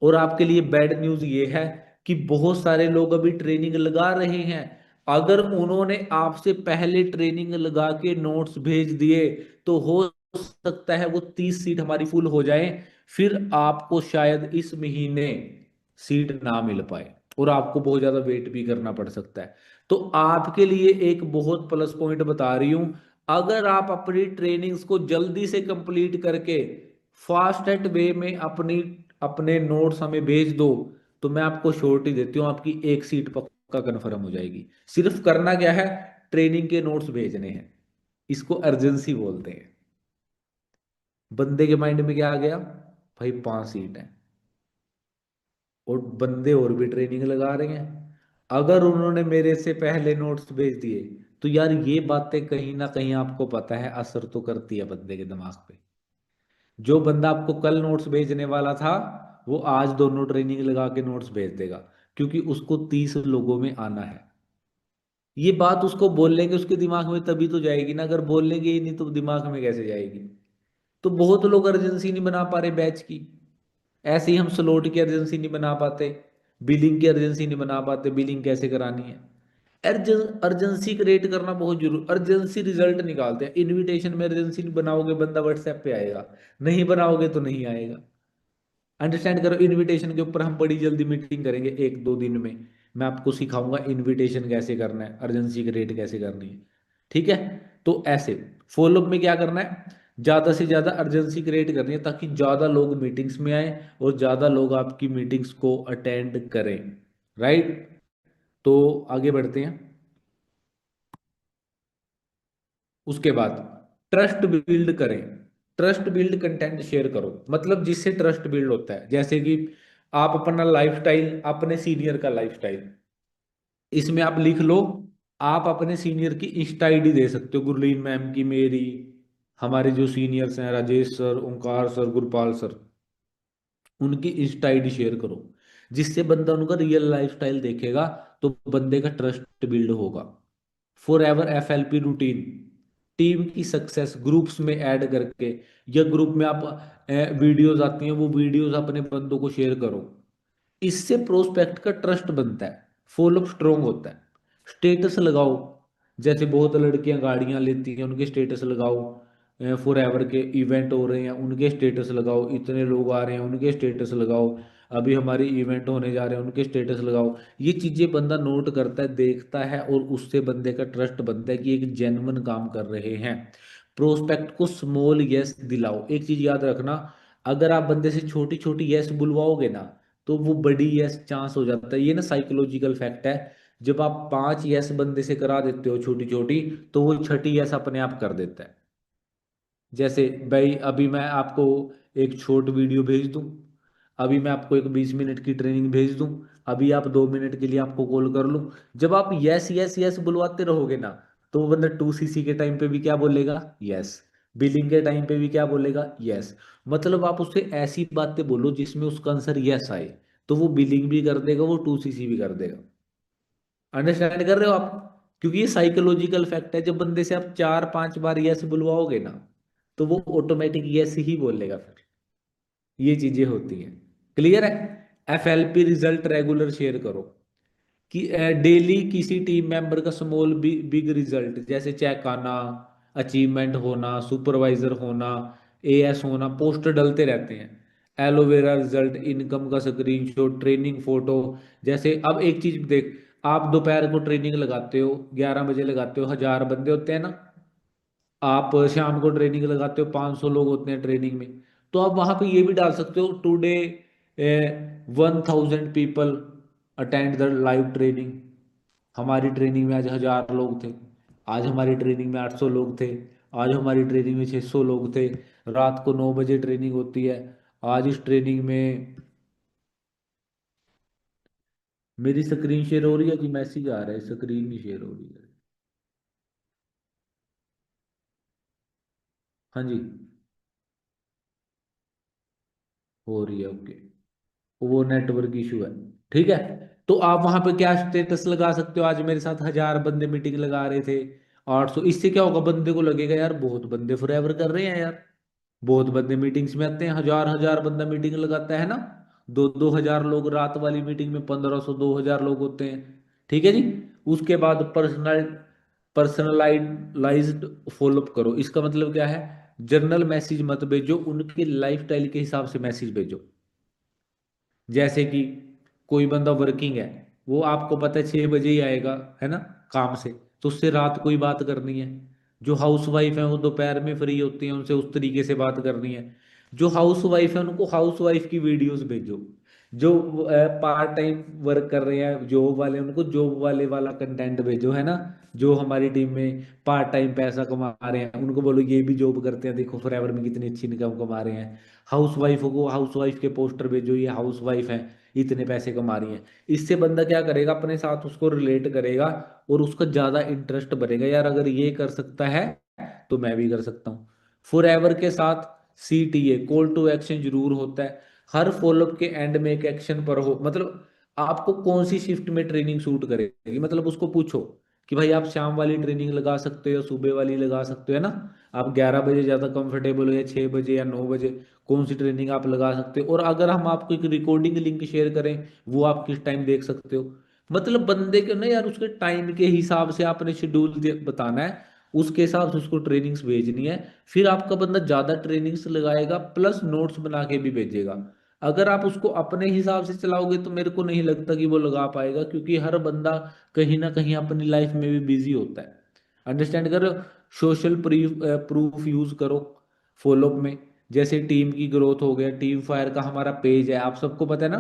और आपके लिए बैड न्यूज़ ये है कि बहुत सारे लोग अभी ट्रेनिंग लगा रहे हैं। अगर उन्होंने आपसे पहले ट्रेनिंग लगा के नोट्स भेज दिए तो हो सकता है वो 30 सीट हमारी फुल हो जाए, फिर आपको शायद इस महीने सीट ना मिल पाए और आपको बहुत ज्यादा वेट भी करना पड़ सकता है। तो आपके लिए एक बहुत प्लस पॉइंट बता रही हूं, अगर आप अपनी ट्रेनिंग्स को जल्दी से कंप्लीट करके फास्टेस्ट वे में अपनी अपने नोट्स हमें भेज दो, तो मैं आपको श्योरिटी देती हूँ आपकी एक सीट पक्का कंफर्म हो जाएगी। सिर्फ करना क्या है? ट्रेनिंग के नोट्स भेजने हैं। इसको अर्जेंसी बोलते हैं। बंदे के माइंड में क्या आ गया? भाई 5 सीट है और बंदे और भी ट्रेनिंग लगा रहे हैं, अगर उन्होंने मेरे से पहले नोट्स भेज दिए तो यार ये बातें कहीं ना कहीं आपको पता है असर तो करती है बंदे के दिमाग पे। जो बंदा आपको कल नोट्स भेजने वाला था वो आज दोनों ट्रेनिंग लगा के नोट्स भेज देगा, क्योंकि उसको 30 लोगों में आना है। ये बात उसको बोलेंगे उसके दिमाग में तभी तो जाएगी ना, अगर बोलेंगे ही नहीं तो दिमाग में कैसे जाएगी? तो बहुत लोग अर्जेंसी नहीं बना पा रहे बैच की। ऐसे ही हम स्लॉट की अर्जेंसी नहीं बना पाते, बिलिंग की अर्जेंसी नहीं बना पाते, बिलिंग कैसे करानी है। अर्जेंसी क्रिएट करना बहुत जरूरी। अर्जेंसी रिजल्ट निकालते हैं। इनविटेशन में अर्जेंसी नहीं बनाओगे बंदा व्हाट्सएप पे आएगा, नहीं बनाओगे तो नहीं आएगा। अंडरस्टैंड करो। इनविटेशन के ऊपर हम बड़ी जल्दी मीटिंग करेंगे 1-2 दिन में। मैं आपको सिखाऊंगा इनविटेशन कैसे करना है, अर्जेंसी क्रिएट कैसे करनी है। ठीक है? तो ऐसे फॉलोअप में क्या करना है? ज्यादा से ज्यादा अर्जेंसी क्रिएट करनी है ताकि ज्यादा लोग मीटिंग्स में आए और ज्यादा लोग आपकी मीटिंग्स को अटेंड करें। राइट? तो आगे बढ़ते हैं। उसके बाद ट्रस्ट बिल्ड करें। ट्रस्ट बिल्ड कंटेंट शेयर करो, मतलब जिससे ट्रस्ट बिल्ड होता है। जैसे कि आप अपना लाइफस्टाइल, अपने सीनियर का लाइफस्टाइल इसमें आप लिख लो। आप अपने सीनियर की इंस्टा आईडी दे सकते हो, गुरलीन मैम की, मेरी, हमारे जो सीनियर्स हैं राजेश सर, ओंकार सर, गुरपाल सर, उनकी इंस्टा आईडी शेयर करो। जिससे बंदा उनका रियल लाइफस्टाइल देखेगा तो बंदे का ट्रस्ट बिल्ड होगा। For ever FLP routine, team की सक्सेस ग्रुप्स में ऐड करके, या ग्रुप में आप वीडियोस आती हैं वो वीडियोस अपने बंदों को शेयर करो। इससे प्रोस्पेक्ट का ट्रस्ट बनता है, फॉलोअप स्ट्रोंग होता है। स्टेटस लगाओ। जैसे बहुत लड़कियां गाड़ियां लेती हैं उनके स्टेटस लगाओ। फॉर एवर के इवेंट हो रहे हैं उनके स्टेटस लगाओ, इतने लोग आ रहे हैं उनके स्टेटस लगाओ, अभी हमारी इवेंट होने जा रहे हैं उनके स्टेटस लगाओ। ये चीजें बंदा नोट करता है, देखता है, और उससे बंदे का ट्रस्ट बनता है कि एक जेन्युइन काम कर रहे हैं। प्रोस्पेक्ट को स्मॉल यस दिलाओ। एक चीज याद रखना, अगर आप बंदे से छोटी छोटी यस बुलवाओगे ना तो वो बड़ी यस चांस हो जाता है। ये ना साइकोलॉजिकल फैक्ट है। जब आप 5 यस बंदे से करा देते हो छोटी छोटी, तो वो छठी यस अपने आप कर देता है। जैसे भाई अभी मैं आपको एक शॉर्ट वीडियो भेज दूं, अभी मैं आपको एक 20 मिनट की ट्रेनिंग भेज दूं, अभी आप 2 मिनट के लिए आपको कॉल कर लूं, जब आप यस यस यस बुलवाते रहोगे ना तो वो बंदा 2CC के टाइम पे भी क्या बोलेगा? यस। बिलिंग के टाइम पे भी क्या बोलेगा? यस। मतलब आप उससे ऐसी बातें बोलो जिसमें उसका आंसर यस आए, तो वो बिलिंग भी कर देगा, वो 2CC भी कर देगा। अंडरस्टैंड कर रहे हो आप? क्योंकि ये साइकोलॉजिकल फैक्ट है। जब बंदे से आप 4-5 बार यस बुलवाओगे ना तो वो ऑटोमेटिक यस ही बोलेगा फिर। ये चीजें होती हैं। क्लियर है? FLP रिजल्ट रेगुलर शेयर करो कि डेली किसी टीम मेंबर का स्मॉल बिग रिजल्ट, जैसे चेक आना, अचीवमेंट होना, सुपरवाइजर होना, AS होना, पोस्ट डलते रहते हैं। एलोवेरा रिजल्ट, इनकम का स्क्रीनशॉट, ट्रेनिंग फोटो। जैसे अब एक चीज देख, आप दोपहर को ट्रेनिंग लगाते हो, 11 बजे लगाते हो, 1000 बंदे होते हैं ना। आप शाम को ट्रेनिंग लगाते हो, 500 लोग होते हैं ट्रेनिंग में। तो आप वहां पे ये भी डाल सकते हो, today 1000 people attend the live training. हमारी ट्रेनिंग में आज 1000 लोग थे, आज हमारी ट्रेनिंग में 800 लोग थे, आज हमारी ट्रेनिंग में 600 लोग थे। रात को 9 बजे ट्रेनिंग होती है। आज इस ट्रेनिंग में मेरी स्क्रीन शेयर हो रही है कि मैसेज आ रहा है? स्क्रीन नहीं शेयर हो रही है। हाँ जी, हो रही है, ओके। वो नेटवर्क इशू है, ठीक है। तो आप वहां पे क्या स्टेटस लगा सकते हो, आज मेरे साथ 1,000 बंदे मीटिंग लगा रहे थे, 800। इससे क्या होगा, बंदे को लगेगा यार बहुत बंदे फॉरएवर कर रहे हैं यार, बहुत बंदे मीटिंग्स में आते हैं, हजार हजार बंदा मीटिंग लगाता है ना, 2-2 हजार लोग रात वाली मीटिंग में, 1,500-2,000 लोग होते हैं, ठीक है जी। उसके बाद पर्सनलाइज्ड फॉलोअप करो। इसका मतलब क्या है, जर्नल मैसेज मत भेजो, उनके लाइफस्टाइल के हिसाब से मैसेज भेजो। जैसे कि कोई बंदा वर्किंग है, वो आपको पता है 6 बजे ही आएगा, है ना, काम से, तो उससे रात को ही बात करनी है। जो हाउस वाइफ है वो दोपहर में फ्री होती है, उनसे उस तरीके से बात करनी है। जो हाउस वाइफ है उनको हाउस वाइफ की वीडियोस भेजो। जो पार्ट टाइम वर्क कर रहे हैं जॉब वाले, उनको जॉब वाले वाला कंटेंट भेजो, है ना। जो हमारी टीम में पार्ट टाइम पैसा कमा रहे हैं उनको बोलो ये भी जॉब करते हैं, देखो फॉरएवर में कितनी अच्छी इनकम कमा रहे हैं। हाउस वाइफों को हाउस वाइफ के पोस्टर भेजो, ये हाउस वाइफ है, इतने पैसे कमा रही हैं। इससे बंदा क्या करेगा, अपने साथ उसको रिलेट करेगा, और उसका ज्यादा इंटरेस्ट बढ़ेगा, यार अगर ये कर सकता है तो मैं भी कर सकता हूँ। फॉरएवर के साथ CTA, कॉल टू एक्शन, जरूर होता है। हर फॉलोअप के एंड में एक एक्शन पर हो, मतलब आपको कौन सी शिफ्ट में ट्रेनिंग सूट करेगी, मतलब उसको पूछो कि भाई आप शाम वाली ट्रेनिंग लगा सकते हो या सुबह वाली लगा सकते हो, है ना। आप 11 बजे ज़्यादा कंफर्टेबल हो या 6 बजे या 9 बजे, कौन सी ट्रेनिंग आप लगा सकते हो। और अगर हम आपको एक रिकॉर्डिंग लिंक शेयर करें, वो आप किस टाइम देख सकते हो। मतलब बंदे के ना यार, उसके टाइम के हिसाब से आपने शेड्यूल बताना है, उसके हिसाब से उसको ट्रेनिंग्स भेजनी है। फिर आपका बंदा ज़्यादा ट्रेनिंग्स लगाएगा, प्लस नोट्स बना के भी भेजेगा। अगर आप उसको अपने हिसाब से चलाओगे तो मेरे को नहीं लगता कि वो लगा पाएगा, क्योंकि हर बंदा कहीं ना कहीं अपनी लाइफ में भी बिजी होता है। अंडरस्टैंड करो। सोशल प्रूफ यूज करो फॉलोअप में। जैसे टीम की ग्रोथ हो गया, टीम फायर का हमारा पेज है, आप सबको पता है ना,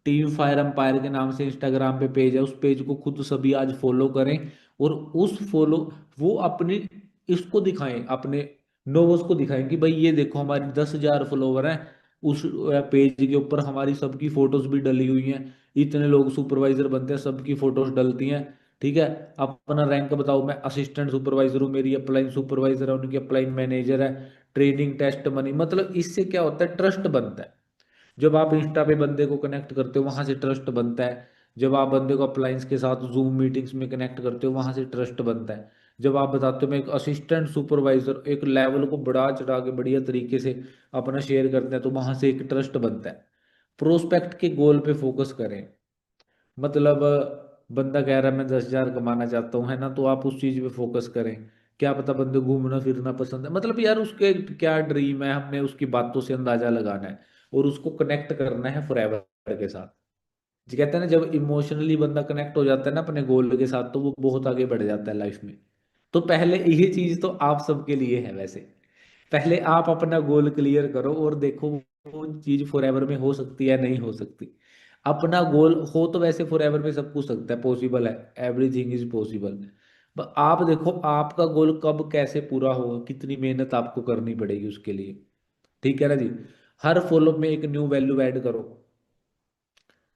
टीम फायर एम्पायर के नाम से इंस्टाग्राम पे पेज है, उस पेज को खुद सभी आज फॉलो करें। और उस फॉलो वो अपनी इसको दिखाएं, अपने नोवोस को दिखाएं कि भाई ये देखो हमारी 10,000 फॉलोवर हैं, उस पेज के ऊपर हमारी सबकी फोटोज भी डली हुई हैं, इतने लोग सुपरवाइजर बनते हैं, सबकी फोटोज डलती हैं, ठीक है। अपना रैंक बताओ, मैं असिस्टेंट सुपरवाइजर हूँ, मेरी अपलाइन सुपरवाइजर है, उनकी अपलाइन मैनेजर है, ट्रेनिंग टेस्ट मनी। मतलब इससे क्या होता है, ट्रस्ट बनता है। जब आप इंस्टा पे बंदे को कनेक्ट करते हो वहां से ट्रस्ट बनता है। जब आप बंदे को अप्लायंस के साथ जूम मीटिंग्स में कनेक्ट करते हो वहां से ट्रस्ट बनता है। जब आप बताते हो मैं एक असिस्टेंट सुपरवाइजर, एक लेवल को बढ़ा चढ़ा के बढ़िया तरीके से अपना शेयर करते हैं, तो वहां से एक ट्रस्ट बनता है। प्रोस्पेक्ट के गोल पे फोकस करें। मतलब बंदा कह रहा है मैं 10,000 कमाना चाहता हूँ, है ना, तो आप उस चीज पे फोकस करें। क्या पता बंदे घूमना फिरना पसंद है, मतलब यार उसके क्या ड्रीम है, हमने उसकी बातों से अंदाजा लगाना है, और उसको कनेक्ट करना है फॉरएवर के साथ। जी कहते हैं ना, जब इमोशनली बंदा कनेक्ट हो जाता है ना अपने गोल के साथ, तो वो बहुत आगे बढ़ जाता है लाइफ में। तो पहले ये चीज तो आप सबके लिए है वैसे। पहले आप अपना गोल क्लियर करो और देखो वो चीज फॉरएवर में हो सकती है नहीं हो सकती। अपना गोल हो तो वैसे फॉरएवर में सब कुछ सकता है, पॉसिबल है, एवरीथिंग इज पॉसिबल। आप देखो आपका गोल कब कैसे पूरा होगा, कितनी मेहनत आपको करनी पड़ेगी उसके लिए, ठीक है ना जी। हर फॉलो में एक न्यू वैल्यू ऐड करो।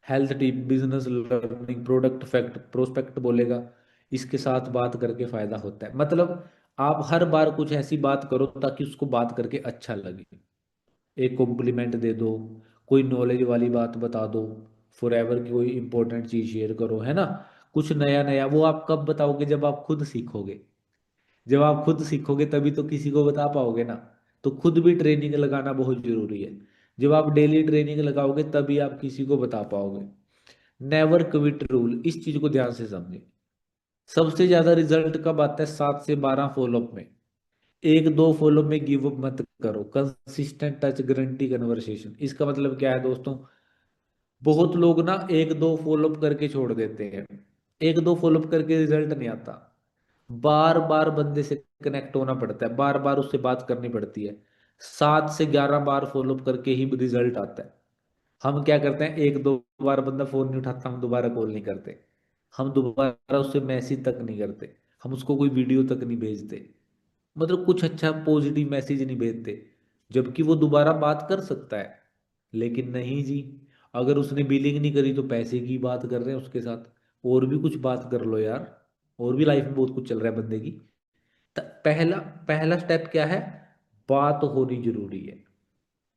Health tip, business learning, product fact, prospect बोलेगा, इसके साथ बात करके फायदा होता है। मतलब आप हर बार कुछ ऐसी बात करो ताकि उसको बात करके अच्छा लगे। एक कॉम्प्लीमेंट दे दो, कोई नॉलेज वाली बात बता दो, फॉरएवर की कोई इंपॉर्टेंट चीज शेयर करो, है ना। कुछ नया नया, वो आप कब बताओगे, जब आप खुद सीखोगे। जब आप खुद सीखोगे तभी तो किसी को बता पाओगे ना। तो खुद भी ट्रेनिंग लगाना बहुत जरूरी है। जब आप डेली ट्रेनिंग लगाओगे तभी आप किसी को बता पाओगे। नेवर क्विट रूल, इस चीज को ध्यान से समझे। सबसे ज्यादा रिजल्ट कब आता है, 7 से 12 फॉलोअप में। एक दो फॉलोअप में गिव अप मत करो। कंसिस्टेंट टच गारंटी कन्वर्सेशन, इसका मतलब क्या है दोस्तों, बहुत लोग ना एक दो फॉलोअप करके छोड़ देते हैं। एक दो फॉलोअप करके रिजल्ट नहीं आता। बार बार बंदे से कनेक्ट होना पड़ता है, बार बार उससे बात करनी पड़ती है। 7 से 11 बार फॉलोअप करके ही रिजल्ट आता है। हम क्या करते हैं, एक दो बार बंदा फोन नहीं उठाता, हम दोबारा कॉल नहीं करते, हम दोबारा उससे मैसेज तक नहीं करते, हम उसको कोई वीडियो तक नहीं भेजते, मतलब कुछ अच्छा पॉजिटिव मैसेज नहीं भेजते, जबकि वो दोबारा बात कर सकता है। लेकिन नहीं जी, अगर उसने बिलिंग नहीं करी तो पैसे की बात कर रहे हैं उसके साथ। और भी कुछ बात कर लो यार, और भी लाइफ में बहुत कुछ चल रहा है बंदे की। पहला पहला स्टेप क्या है, बात होनी जरूरी है।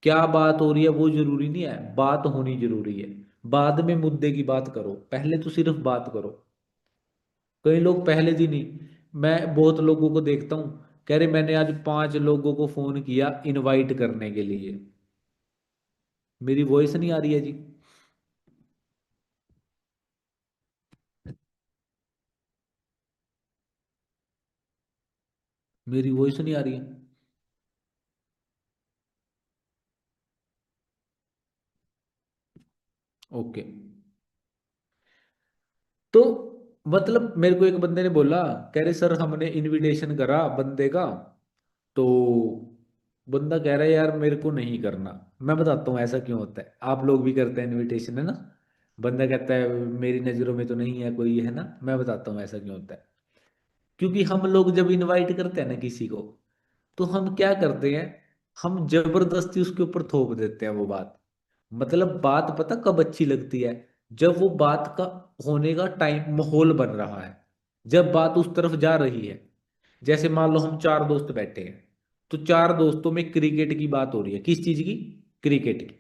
क्या बात हो रही है वो जरूरी नहीं है, बात होनी जरूरी है। बाद में मुद्दे की बात करो, पहले तो सिर्फ बात करो। कई लोग पहले दिन ही, मैं बहुत लोगों को देखता हूँ, कह रहे मैंने आज 5 लोगों को फोन किया इनवाइट करने के लिए। मेरी वॉइस नहीं आ रही है जी? मेरी वॉइस नहीं आ रही है? ओके। तो मतलब मेरे को एक बंदे ने बोला, कह रहे सर हमने इनविटेशन करा बंदे का, तो बंदा कह रहा है यार मेरे को नहीं करना। मैं बताता हूँ ऐसा क्यों होता है, आप लोग भी करते हैं इनविटेशन है ना। बंदा कहता है मेरी नज़रों में तो नहीं है कोई, है ना। मैं बताता हूँ ऐसा क्यों होता है। क्योंकि हम लोग जब इनवाइट करते हैं ना किसी को, तो हम क्या करते हैं, हम जबरदस्ती उसके ऊपर थोप देते हैं वो बात। मतलब बात पता कब अच्छी लगती है, जब वो बात का होने का टाइम माहौल बन रहा है, जब बात उस तरफ जा रही है। जैसे मान लो हम 4 दोस्त बैठे हैं, तो 4 दोस्तों में क्रिकेट की बात हो रही है, किस चीज की? क्रिकेट की।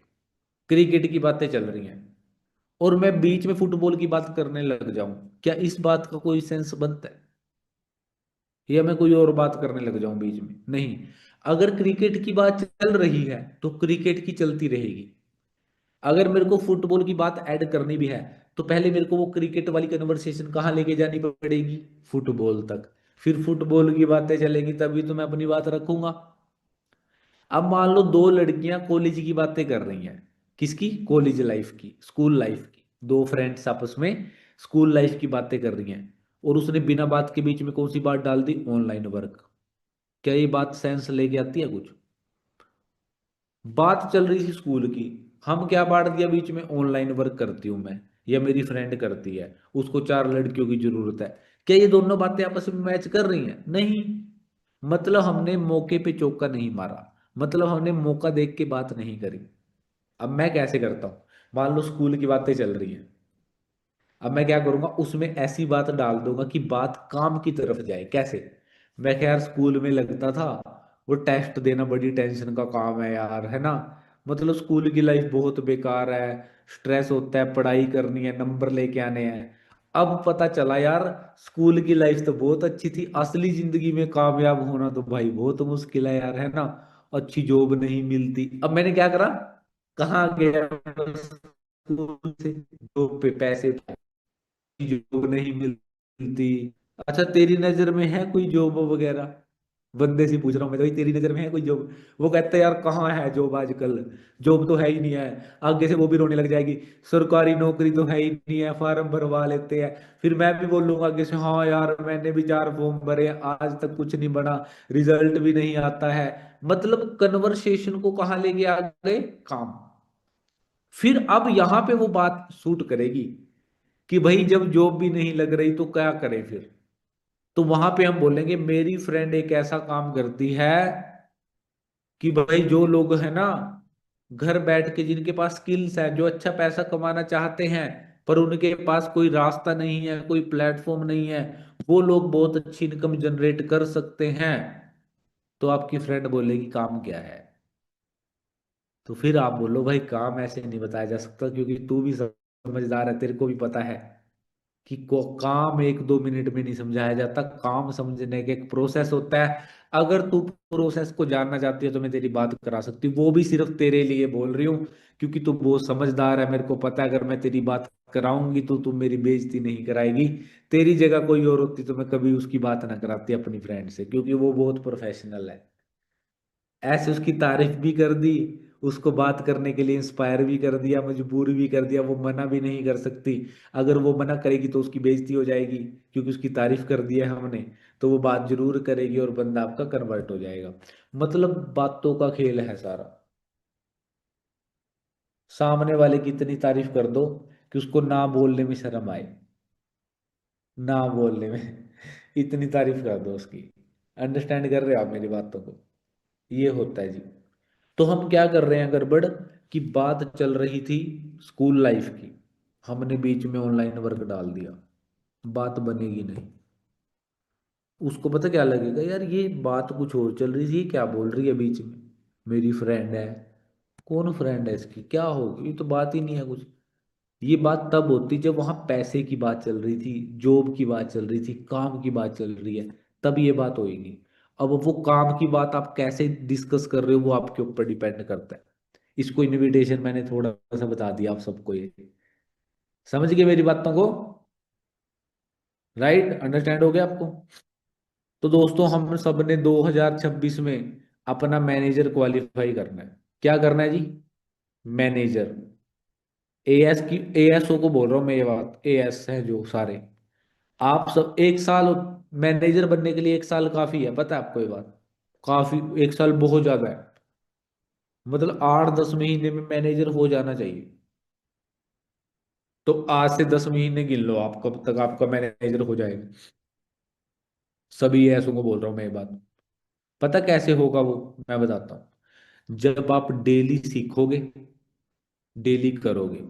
क्रिकेट की बातें चल रही हैं, और मैं बीच में फुटबॉल की बात करने लग जाऊं, क्या इस बात का कोई सेंस बनता है? या मैं कोई और बात करने लग जाऊं बीच में? नहीं। अगर क्रिकेट की बात चल रही है तो क्रिकेट की चलती रहेगी। अगर मेरे को फुटबॉल की बात ऐड करनी भी है, तो पहले मेरे को वो क्रिकेट वाली कन्वर्सेशन कहाँ लेके जानी पड़ेगी? फुटबॉल तक। फिर फुटबॉल की बातें चलेगी तभी तो मैं अपनी बात रखूंगा। अब मान लो 2 लड़कियां कॉलेज की बातें कर रही हैं। किसकी? कॉलेज लाइफ की, स्कूल लाइफ की। 2 फ्रेंड्स आपस में स्कूल लाइफ की बातें कर रही हैं, और उसने बिना बात के बीच में कौन सी बात डाल दी? Online work. क्या ये बात सेंस लेके आती है कुछ? बात चल रही थी स्कूल की, हम क्या बांट दिया बीच में? ऑनलाइन वर्क करती हूँ मैं, या मेरी फ्रेंड करती है, उसको 4 लड़कियों की जरूरत है। क्या ये दोनों बातें आपस में मैच कर रही हैं? नहीं। मतलब हमने मौके पे चौका नहीं मारा, मतलब हमने मौका देख के बात नहीं करी। अब मैं कैसे करता हूँ, मान लो स्कूल की बातें चल रही हैं, अब मैं क्या करूंगा, उसमें ऐसी बात डाल दूंगा कि बात काम की तरफ जाए। कैसे? मैं क्या यार स्कूल में लगता था, वो टेस्ट देना बड़ी टेंशन का काम है यार, है ना। मतलब स्कूल की लाइफ बहुत बेकार है, स्ट्रेस होता है, पढ़ाई करनी है, नंबर लेके आने हैं। अब पता चला यार स्कूल की लाइफ तो बहुत अच्छी थी, असली जिंदगी में कामयाब होना तो भाई बहुत मुश्किल है यार, है ना। अच्छी जॉब नहीं मिलती। अब मैंने क्या करा, कहाँ गया स्कूल से, जॉब पे पैसे, जॉब नहीं मिलती। अच्छा तेरी नजर में है कोई जॉब वगैरह? बंदे से पूछ रहा हूँ मैं तो, भाई तेरी नजर में है कोई जॉब? वो कहते हैं यार कहाँ है जॉब आजकल, जॉब तो है ही नहीं है। आगे से वो भी रोने लग जाएगी, सरकारी नौकरी तो है ही नहीं है, फार्म भरवा लेते हैं। फिर मैं भी बोलूंगा आगे से, हाँ यार मैंने भी 4 फॉर्म भरे, आज तक कुछ नहीं बना, रिजल्ट भी नहीं आता है। मतलब कन्वर्सेशन को कहाँ लेके आ गए? काम। फिर अब यहाँ पे वो बात सूट करेगी कि भाई जब जॉब भी नहीं लग रही तो क्या करें फिर? तो वहां पे हम बोलेंगे मेरी फ्रेंड एक ऐसा काम करती है कि भाई जो लोग है ना घर बैठ के, जिनके पास स्किल्स है, जो अच्छा पैसा कमाना चाहते हैं, पर उनके पास कोई रास्ता नहीं है, कोई प्लेटफॉर्म नहीं है, वो लोग बहुत अच्छी इनकम जनरेट कर सकते हैं। तो आपकी फ्रेंड बोलेगी काम क्या है? तो फिर आप बोलो भाई काम ऐसे नहीं बताया जा सकता, क्योंकि तू भी समझदार है, तेरे को भी पता है कि काम 1-2 मिनट में नहीं समझाया जाता, काम समझने के एक प्रोसेस होता है। अगर तू प्रोसेस को जानना चाहती है तो मैं तेरी बात करा सकती हूँ, वो भी सिर्फ तेरे लिए बोल रही हूँ, क्योंकि तू बहुत समझदार है। मेरे को पता है अगर मैं तेरी बात कराऊंगी तो तू मेरी बेइज्जती नहीं कराएगी। तेरी जगह कोई और होती तो मैं कभी उसकी बात ना कराती अपनी फ्रेंड से, क्योंकि वो बहुत प्रोफेशनल है। ऐसे उसकी तारीफ भी कर दी, उसको बात करने के लिए इंस्पायर भी कर दिया, मजबूर भी कर दिया, वो मना भी नहीं कर सकती। अगर वो मना करेगी तो उसकी बेइज्जती हो जाएगी, क्योंकि उसकी तारीफ कर दी है हमने। तो वो बात जरूर करेगी और बंदा आपका कन्वर्ट हो जाएगा। मतलब बातों का खेल है सारा। सामने वाले की इतनी तारीफ कर दो कि उसको ना बोलने में शर्म आए, ना बोलने में इतनी तारीफ कर दो उसकी। अंडरस्टैंड कर रहे हो आप मेरी बातों को? ये होता है जी। तो हम क्या कर रहे हैं गड़बड़, कि बात चल रही थी स्कूल लाइफ की, हमने बीच में ऑनलाइन वर्क डाल दिया, बात बनेगी नहीं। उसको पता क्या लगेगा, यार ये बात कुछ और चल रही थी, ये क्या बोल रही है बीच में, मेरी फ्रेंड है। कौन फ्रेंड है इसकी, क्या होगी, ये तो बात ही नहीं है कुछ। ये बात तब होती जब वहां पैसे की बात चल रही थी, जॉब की बात चल रही थी, काम की बात चल रही है, तब ये बात होगी। अब वो काम की बात आप कैसे डिस्कस कर रहे हो वो आपके ऊपर डिपेंड करता है। इसको इनविटेशन मैंने थोड़ा सा बता दिया आप सबको, ये समझ गए मेरी बातों को? राइट, अंडरस्टैंड हो गया आपको? तो दोस्तों हम सब ने 2026 में अपना मैनेजर क्वालिफाई करना है। क्या करना है जी? मैनेजर। एएस की, एएसओ को बोल रहा हूँ मैं ये बात, एएस है जो सारे, आप सब एक साल, मैनेजर बनने के लिए एक साल काफी है, पता है आपको ये बात? काफी, एक साल बहुत ज्यादा है। मतलब 8-10 महीने में मैनेजर हो जाना चाहिए। तो आज से 10 महीने गिन लो आप कब तक आपका मैनेजर हो जाएगा। सभी ऐसों को बोल रहा हूँ मैं ये बात। पता कैसे होगा वो, मैं बताता हूँ। जब आप डेली सीखोगे, डेली करोगे।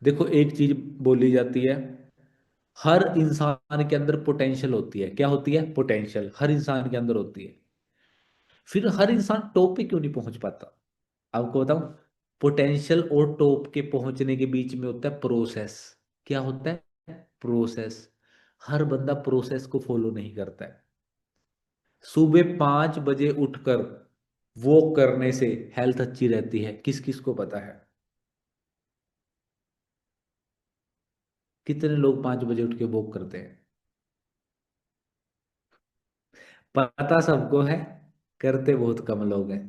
देखो एक चीज बोली जाती है, हर इंसान के अंदर पोटेंशियल होती है। क्या होती है? पोटेंशियल हर इंसान के अंदर होती है। फिर हर इंसान टॉप पे क्यों नहीं पहुंच पाता? आपको बताऊं, पोटेंशियल और टॉप के पहुंचने के बीच में होता है प्रोसेस। क्या होता है? प्रोसेस। हर बंदा प्रोसेस को फॉलो नहीं करता है। सुबह 5 बजे उठकर वॉक करने से हेल्थ अच्छी रहती है, किस किस को पता है? कितने लोग 5 बजे उठ के वॉक करते हैं? पता सबको है, करते बहुत कम लोग हैं।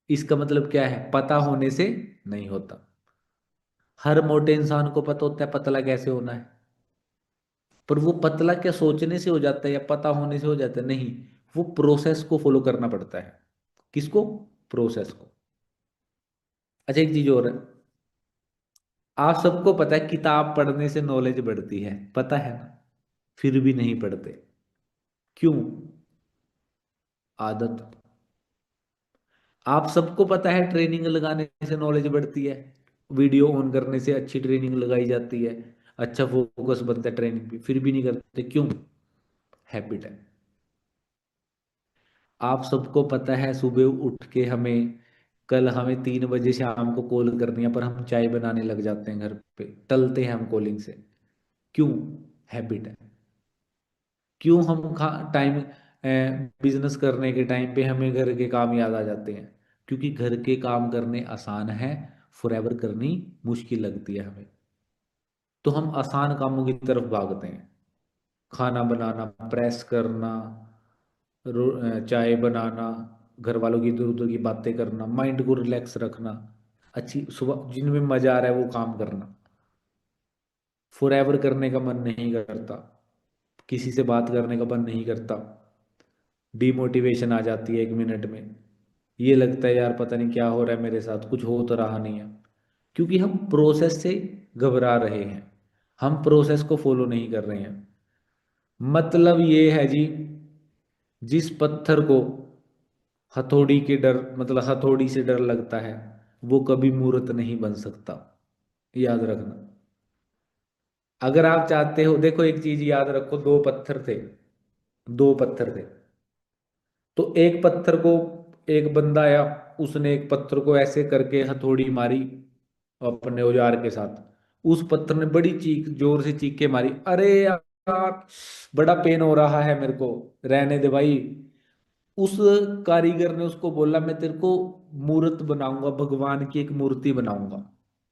इसका मतलब क्या है? पता होने से नहीं होता। हर मोटे इंसान को पता होता है पतला कैसे होना है, पर वो पतला क्या सोचने से हो जाता है या पता होने से हो जाता है? नहीं, वो प्रोसेस को फॉलो करना पड़ता है। किसको? प्रोसेस को। अच्छा एक चीज और है, आप सबको पता है किताब पढ़ने से नॉलेज बढ़ती है, पता है ना? फिर भी नहीं पढ़ते, क्यों? आदत। आप सबको पता है ट्रेनिंग लगाने से नॉलेज बढ़ती है, वीडियो ऑन करने से अच्छी ट्रेनिंग लगाई जाती है, अच्छा फोकस बनता है ट्रेनिंग पे, फिर भी नहीं करते, क्यों? हैबिट है। आप सबको पता है सुबह उठ के हमें, कल हमें 3 बजे शाम को कॉल करनी है, पर हम चाय बनाने लग जाते हैं घर पे, टलते हैं हम कॉलिंग से, क्यों? हैबिट है। क्यों हम खा टाइम, बिजनेस करने के टाइम पे हमें घर के काम याद आ जाते हैं? क्योंकि घर के काम करने आसान है, फॉरएवर करनी मुश्किल लगती है हमें। तो हम आसान कामों की तरफ भागते हैं। खाना बनाना, प्रेस करना, चाय बनाना, घर वालों की इधर उधर की बातें करना, माइंड को रिलैक्स रखना, अच्छी सुबह जिनमें मजा आ रहा है वो काम करना, फॉरएवर करने का मन नहीं करता, किसी से बात करने का मन नहीं करता, डिमोटिवेशन आ जाती है 1 मिनट में, ये लगता है यार पता नहीं क्या हो रहा है मेरे साथ, कुछ हो तो रहा नहीं है। क्योंकि हम प्रोसेस से घबरा रहे हैं, हम प्रोसेस को फॉलो नहीं कर रहे हैं। मतलब ये है जी, जिस पत्थर को हथौड़ी के डर, मतलब हथौड़ी से डर लगता है, वो कभी मूर्त नहीं बन सकता, याद रखना। अगर आप चाहते हो, देखो एक चीज याद रखो, दो पत्थर थे, दो पत्थर थे। तो एक पत्थर को, एक बंदा आया, उसने एक पत्थर को ऐसे करके हथौड़ी मारी अपने औजार के साथ, उस पत्थर ने बड़ी चीख, जोर से चीख के मारी, अरे यार बड़ा पेन हो रहा है मेरे को, रहने दे भाई। उस कारीगर ने उसको बोला मैं तेरे को मूर्त बनाऊंगा, भगवान की एक मूर्ति बनाऊंगा।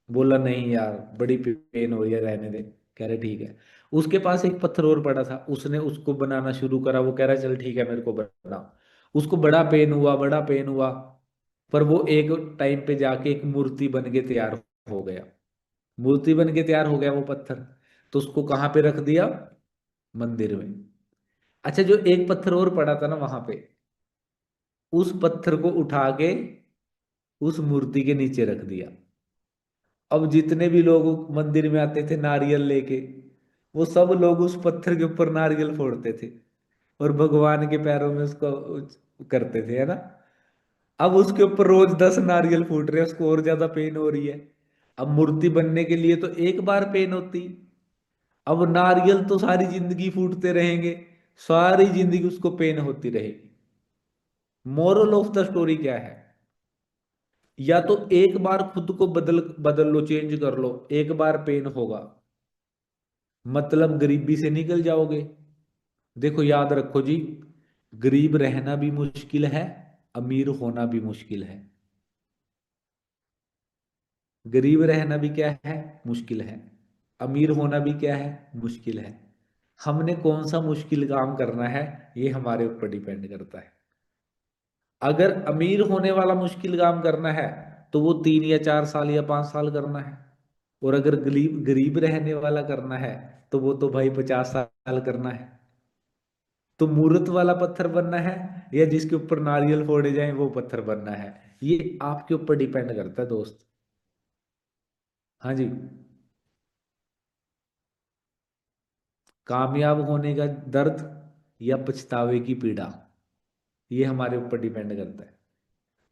बोला नहीं यार बड़ी पेन हो रही है, रहने दे। कह रहे ठीक है। उसके पास एक पत्थर और पड़ा था, उसने उसको बनाना शुरू करा, वो कह रहा चल ठीक है मेरे को बना। उसको बड़ा पेन हुआ, बड़ा पेन हुआ, पर वो एक टाइम पे जाके एक मूर्ति बन के तैयार हो गया। मूर्ति बन के तैयार हो गया वो पत्थर। तो उसको कहाँ पे रख दिया? मंदिर में। अच्छा जो एक पत्थर और पड़ा था ना वहां पे, उस पत्थर को उठा के उस मूर्ति के नीचे रख दिया। अब जितने भी लोग मंदिर में आते थे नारियल लेके, वो सब लोग उस पत्थर के ऊपर नारियल फोड़ते थे और भगवान के पैरों में उसको करते थे, है ना? अब उसके ऊपर रोज 10 नारियल फूट रहे हैं, उसको और ज्यादा पेन हो रही है। अब मूर्ति बनने के लिए तो एक बार पेन होती, अब नारियल तो सारी जिंदगी फूटते रहेंगे, सारी जिंदगी उसको पेन होती रहेगी। मोरल ऑफ द स्टोरी क्या है? या तो एक बार खुद को बदल बदल लो, चेंज कर लो, एक बार पेन होगा, मतलब गरीबी से निकल जाओगे। देखो याद रखो जी, गरीब रहना भी मुश्किल है, अमीर होना भी मुश्किल है। गरीब रहना भी क्या है? मुश्किल है। अमीर होना भी क्या है? मुश्किल है। हमने कौन सा मुश्किल काम करना है, ये हमारे ऊपर डिपेंड करता है। अगर अमीर होने वाला मुश्किल काम करना है तो वो 3 या 4 साल या 5 साल करना है। और अगर गरीब गरीब रहने वाला करना है तो वो तो भाई 50 साल करना है। तो मूर्त वाला पत्थर बनना है या जिसके ऊपर नारियल फोड़े जाएं वो पत्थर बनना है, ये आपके ऊपर डिपेंड करता है दोस्त। हाँ जी। कामयाब होने का दर्द या पछतावे की पीड़ा, ये हमारे ऊपर डिपेंड करता है।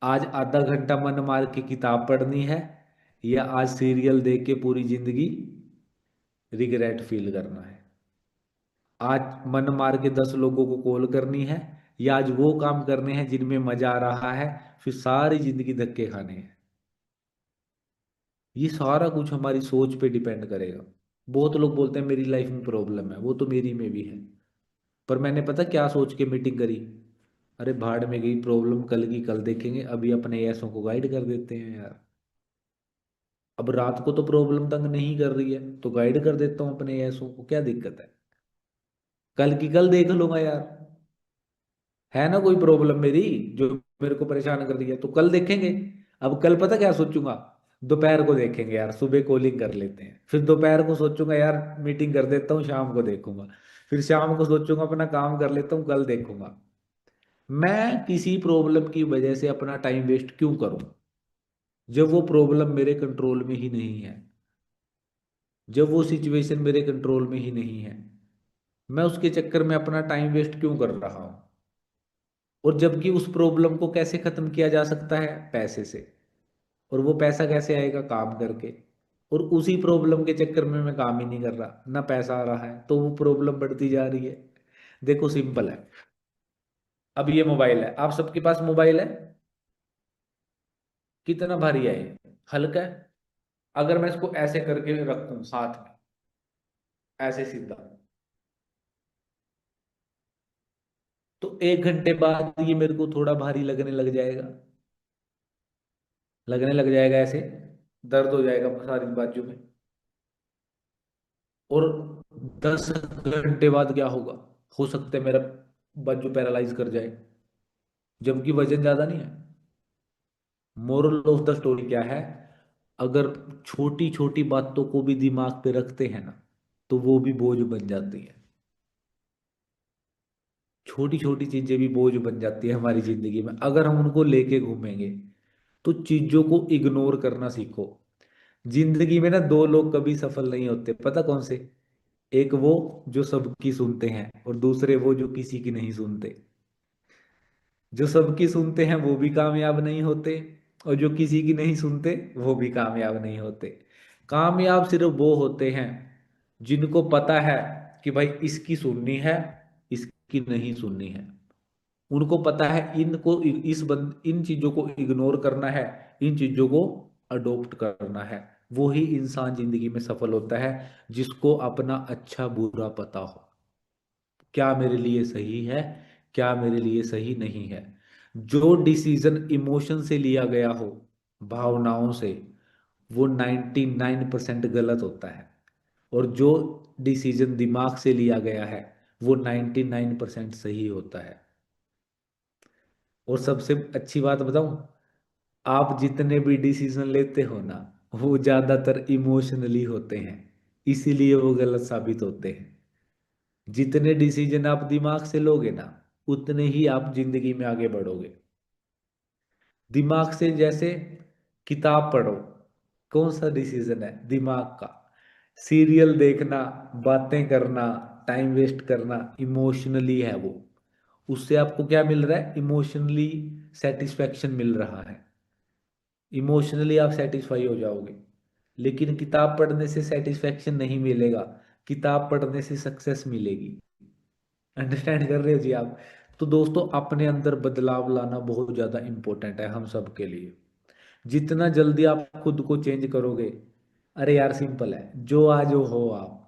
आज आधा घंटा मन मार के किताब पढ़नी है या आज सीरियल देख के पूरी जिंदगी रिग्रेट फील करना है। आज मन मार के 10 लोगों को कॉल करनी है या आज वो काम करने हैं जिनमें मजा आ रहा है, फिर सारी जिंदगी धक्के खाने हैं। ये सारा कुछ हमारी सोच पे डिपेंड करेगा। बहुत लोग बोलते हैं मेरी लाइफ में प्रॉब्लम है, वो तो मेरी में भी है। पर मैंने पता क्या सोच के मीटिंग करी? अरे भाड़ में गई प्रॉब्लम, कल की कल देखेंगे, अभी अपने ऐसों को गाइड कर देते हैं यार। अब रात को तो प्रॉब्लम तंग नहीं कर रही है तो गाइड कर देता हूँ अपने ऐसों को, क्या दिक्कत है? कल की कल देख लूंगा यार। है ना कोई प्रॉब्लम मेरी जो मेरे को परेशान कर रही है, तो कल देखेंगे। अब कल पता क्या सोचूंगा? दोपहर को देखेंगे यार, सुबह कॉलिंग कर लेते हैं, फिर दोपहर को सोचूंगा यार मीटिंग कर देता हूँ, शाम को देखूंगा। फिर शाम को सोचूंगा अपना काम कर लेता हूँ, कल देखूंगा। मैं किसी प्रॉब्लम की वजह से अपना टाइम वेस्ट क्यों करूं, जब वो प्रॉब्लम मेरे कंट्रोल में ही नहीं है, जब वो सिचुएशन मेरे कंट्रोल में ही नहीं है। मैं उसके चक्कर में अपना टाइम वेस्ट क्यों कर रहा हूं? और जबकि उस प्रॉब्लम को कैसे खत्म किया जा सकता है? पैसे से। और वो पैसा कैसे आएगा? काम करके। और उसी प्रॉब्लम के चक्कर में मैं काम ही नहीं कर रहा, ना पैसा आ रहा है, तो वो प्रॉब्लम बढ़ती जा रही है। देखो सिंपल है। अब ये मोबाइल है, आप सबके पास मोबाइल है। कितना भारी है ये? हल्का है। अगर मैं इसको ऐसे करके रखूं साथ में, ऐसे सीधा, तो 1 घंटे बाद ये मेरे को थोड़ा भारी लगने लग जाएगा। लगने लग जाएगा ऐसे, दर्द हो जाएगा सारी बाजू में। और 10 घंटे बाद क्या होगा? हो सकता है मेरा बाजू पैरालाइज कर जाए, जबकि वजन ज्यादा नहीं है। मोरल ऑफ द स्टोरी क्या है? अगर छोटी छोटी बातों को भी दिमाग पे रखते हैं ना, तो वो भी बोझ बन जाती है। छोटी छोटी चीजें भी बोझ बन जाती है हमारी जिंदगी में अगर हम उनको लेके घूमेंगे। तो चीजों को इग्नोर करना सीखो। जिंदगी में ना दो लोग कभी सफल नहीं होते, पता कौन से? एक वो जो सबकी सुनते हैं, और दूसरे वो जो किसी की नहीं सुनते। जो सबकी सुनते हैं वो भी कामयाब नहीं होते, और जो किसी की नहीं सुनते वो भी कामयाब नहीं होते। कामयाब सिर्फ वो होते हैं जिनको पता है कि भाई इसकी सुननी है, इसकी नहीं सुननी है। उनको पता है इनको इन चीजों को इग्नोर करना है, इन चीजों को अडॉप्ट करना है। वो ही इंसान जिंदगी में सफल होता है, जिसको अपना अच्छा बुरा पता हो। क्या मेरे लिए सही है, क्या मेरे लिए सही नहीं है। जो डिसीजन इमोशन से लिया गया हो, भावनाओं से, वो 99% गलत होता है। और जो डिसीजन दिमाग से लिया गया है, वो 99% सही होता है। और सबसे अच्छी बात बताऊं, आप जितने भी डिसीजन लेते हो ना, वो ज्यादातर इमोशनली होते हैं, इसीलिए वो गलत साबित होते हैं। जितने डिसीजन आप दिमाग से लोगे ना, उतने ही आप जिंदगी में आगे बढ़ोगे। दिमाग से जैसे किताब पढ़ो, कौन सा डिसीजन है? दिमाग का। सीरियल देखना, बातें करना, टाइम वेस्ट करना, इमोशनली है वो। उससे आपको क्या मिल रहा है? इमोशनली सेटिस्फेक्शन मिल रहा है। इमोशनली आप सेटिस्फाई हो जाओगे। लेकिन किताब पढ़ने से सेटिस्फेक्शन नहीं मिलेगा, किताब पढ़ने से सक्सेस मिलेगी। अंडरस्टैंड कर रहे हो जी आप? तो दोस्तों अपने अंदर बदलाव लाना बहुत ज़्यादा इम्पोर्टेंट है हम सब के लिए। जितना जल्दी आप खुद को चेंज करोगे, अरे यार सिंपल है, जो आज हो आप,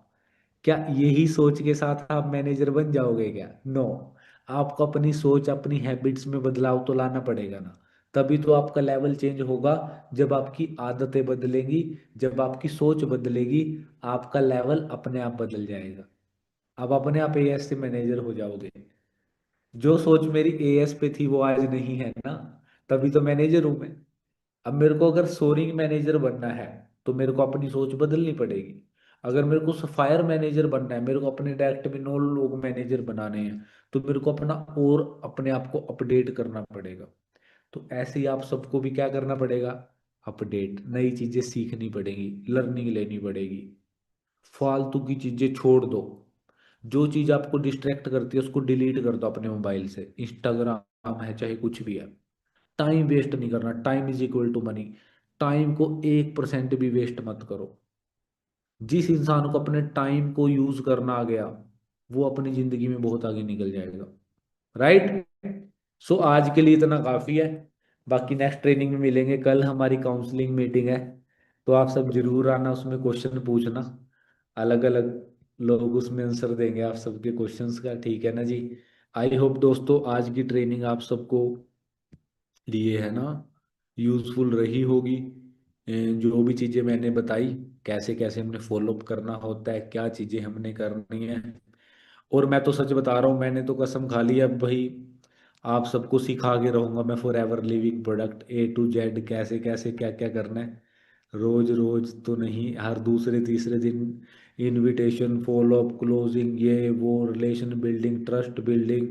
क्या यही सोच के साथ आप मैनेजर बन जाओगे क्या? नो। आपको अपनी सोच, अपनी हैबिट्स में बदलाव तो लाना पड़ेगा ना। तभी तो आपका लेवल चेंज होगा। जब आपकी आदतें बदलेंगी, जब आपकी सोच बदलेगी, आपका लेवल अपने आप बदल जाएगा। आप अपने आप एएस से मैनेजर हो जाओगे। जो सोच मेरी एएस पे थी वो आज नहीं है ना, तभी तो मैनेजर हूं मैं। अब मेरे को अगर सोरिंग मैनेजर बनना है तो मेरे को अपनी सोच बदलनी पड़ेगी। अगर मेरे को सफायर मैनेजर बनना है, मेरे को अपने डायरेक्ट में 9 लोग मैनेजर बनाने हैं, तो मेरे को अपना और अपने आप को अपडेट करना पड़ेगा। तो ऐसे ही आप सबको भी क्या करना पड़ेगा? अपडेट, नई चीजें सीखनी पड़ेगी, लर्निंग लेनी पड़ेगी। फालतू की चीजें छोड़ दो। जो चीज आपको डिस्ट्रैक्ट करती है उसको डिलीट कर दो अपने मोबाइल से। इंस्टाग्राम है चाहे कुछ भी है, टाइम वेस्ट नहीं करना। Time is equal to money. Time को 1% भी वेस्ट मत करो। जिस इंसान को अपने टाइम को यूज करना आ गया, वो अपनी जिंदगी में बहुत आगे निकल जाएगा। राइट? सो आज के लिए इतना काफी है। बाकी नेक्स्ट ट्रेनिंग में मिलेंगे। कल हमारी काउंसलिंग मीटिंग है, तो आप सब जरूर आना, उसमें क्वेश्चन पूछना। अलग अलग लोग उसमें आंसर देंगे आप सबके क्वेश्चंस का, ठीक है ना जी? आई होप दोस्तों आज की ट्रेनिंग आप सबको लिए है ना यूजफुल रही होगी। जो भी चीज़ें मैंने बताई, कैसे कैसे हमने फॉलोअप करना होता है, क्या चीज़ें हमने करनी है। और मैं तो सच बता रहा हूँ, मैंने तो कसम खा ली अब भाई, आप सबको सिखा के रहूंगा मैं for ever living product A to Z, कैसे कैसे क्या क्या करना है। रोज रोज तो नहीं, हर दूसरे तीसरे दिन इनविटेशन, फॉलोअप, क्लोजिंग, ये वो, रिलेशन बिल्डिंग, ट्रस्ट बिल्डिंग,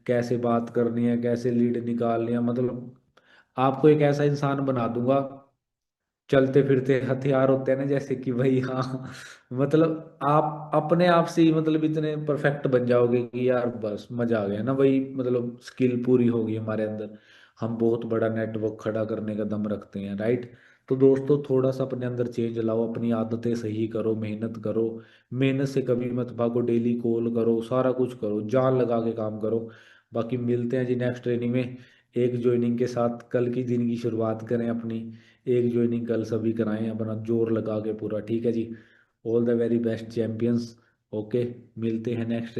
कैसे बात करनी है, कैसे लीड निकालनी है, मतलब आपको एक ऐसा इंसान बना दूंगा। चलते फिरते हथियार होते हैं ना, जैसे कि भाई हाँ, मतलब आप अपने आप से ही मतलब इतने परफेक्ट बन जाओगे कि यार बस मजा आ गया ना भाई, मतलब स्किल पूरी होगी हमारे अंदर। हम बहुत बड़ा नेटवर्क खड़ा करने का दम रखते हैं, राइट? तो दोस्तों थोड़ा सा अपने अंदर चेंज लाओ, अपनी आदतें सही करो, मेहनत करो। मेहनत से कभी मत भागो, डेली कॉल करो, सारा कुछ करो, जान लगा के काम करो। बाकी मिलते हैं जी नेक्स्ट ट्रेनिंग में। एक ज्वाइनिंग के साथ कल की दिन की शुरुआत करें अपनी। एक ज्वाइनिंग कल सभी कराएं अपना जोर लगा के पूरा, ठीक है जी? All the very best champions. Okay, मिलते हैं नेक्स्ट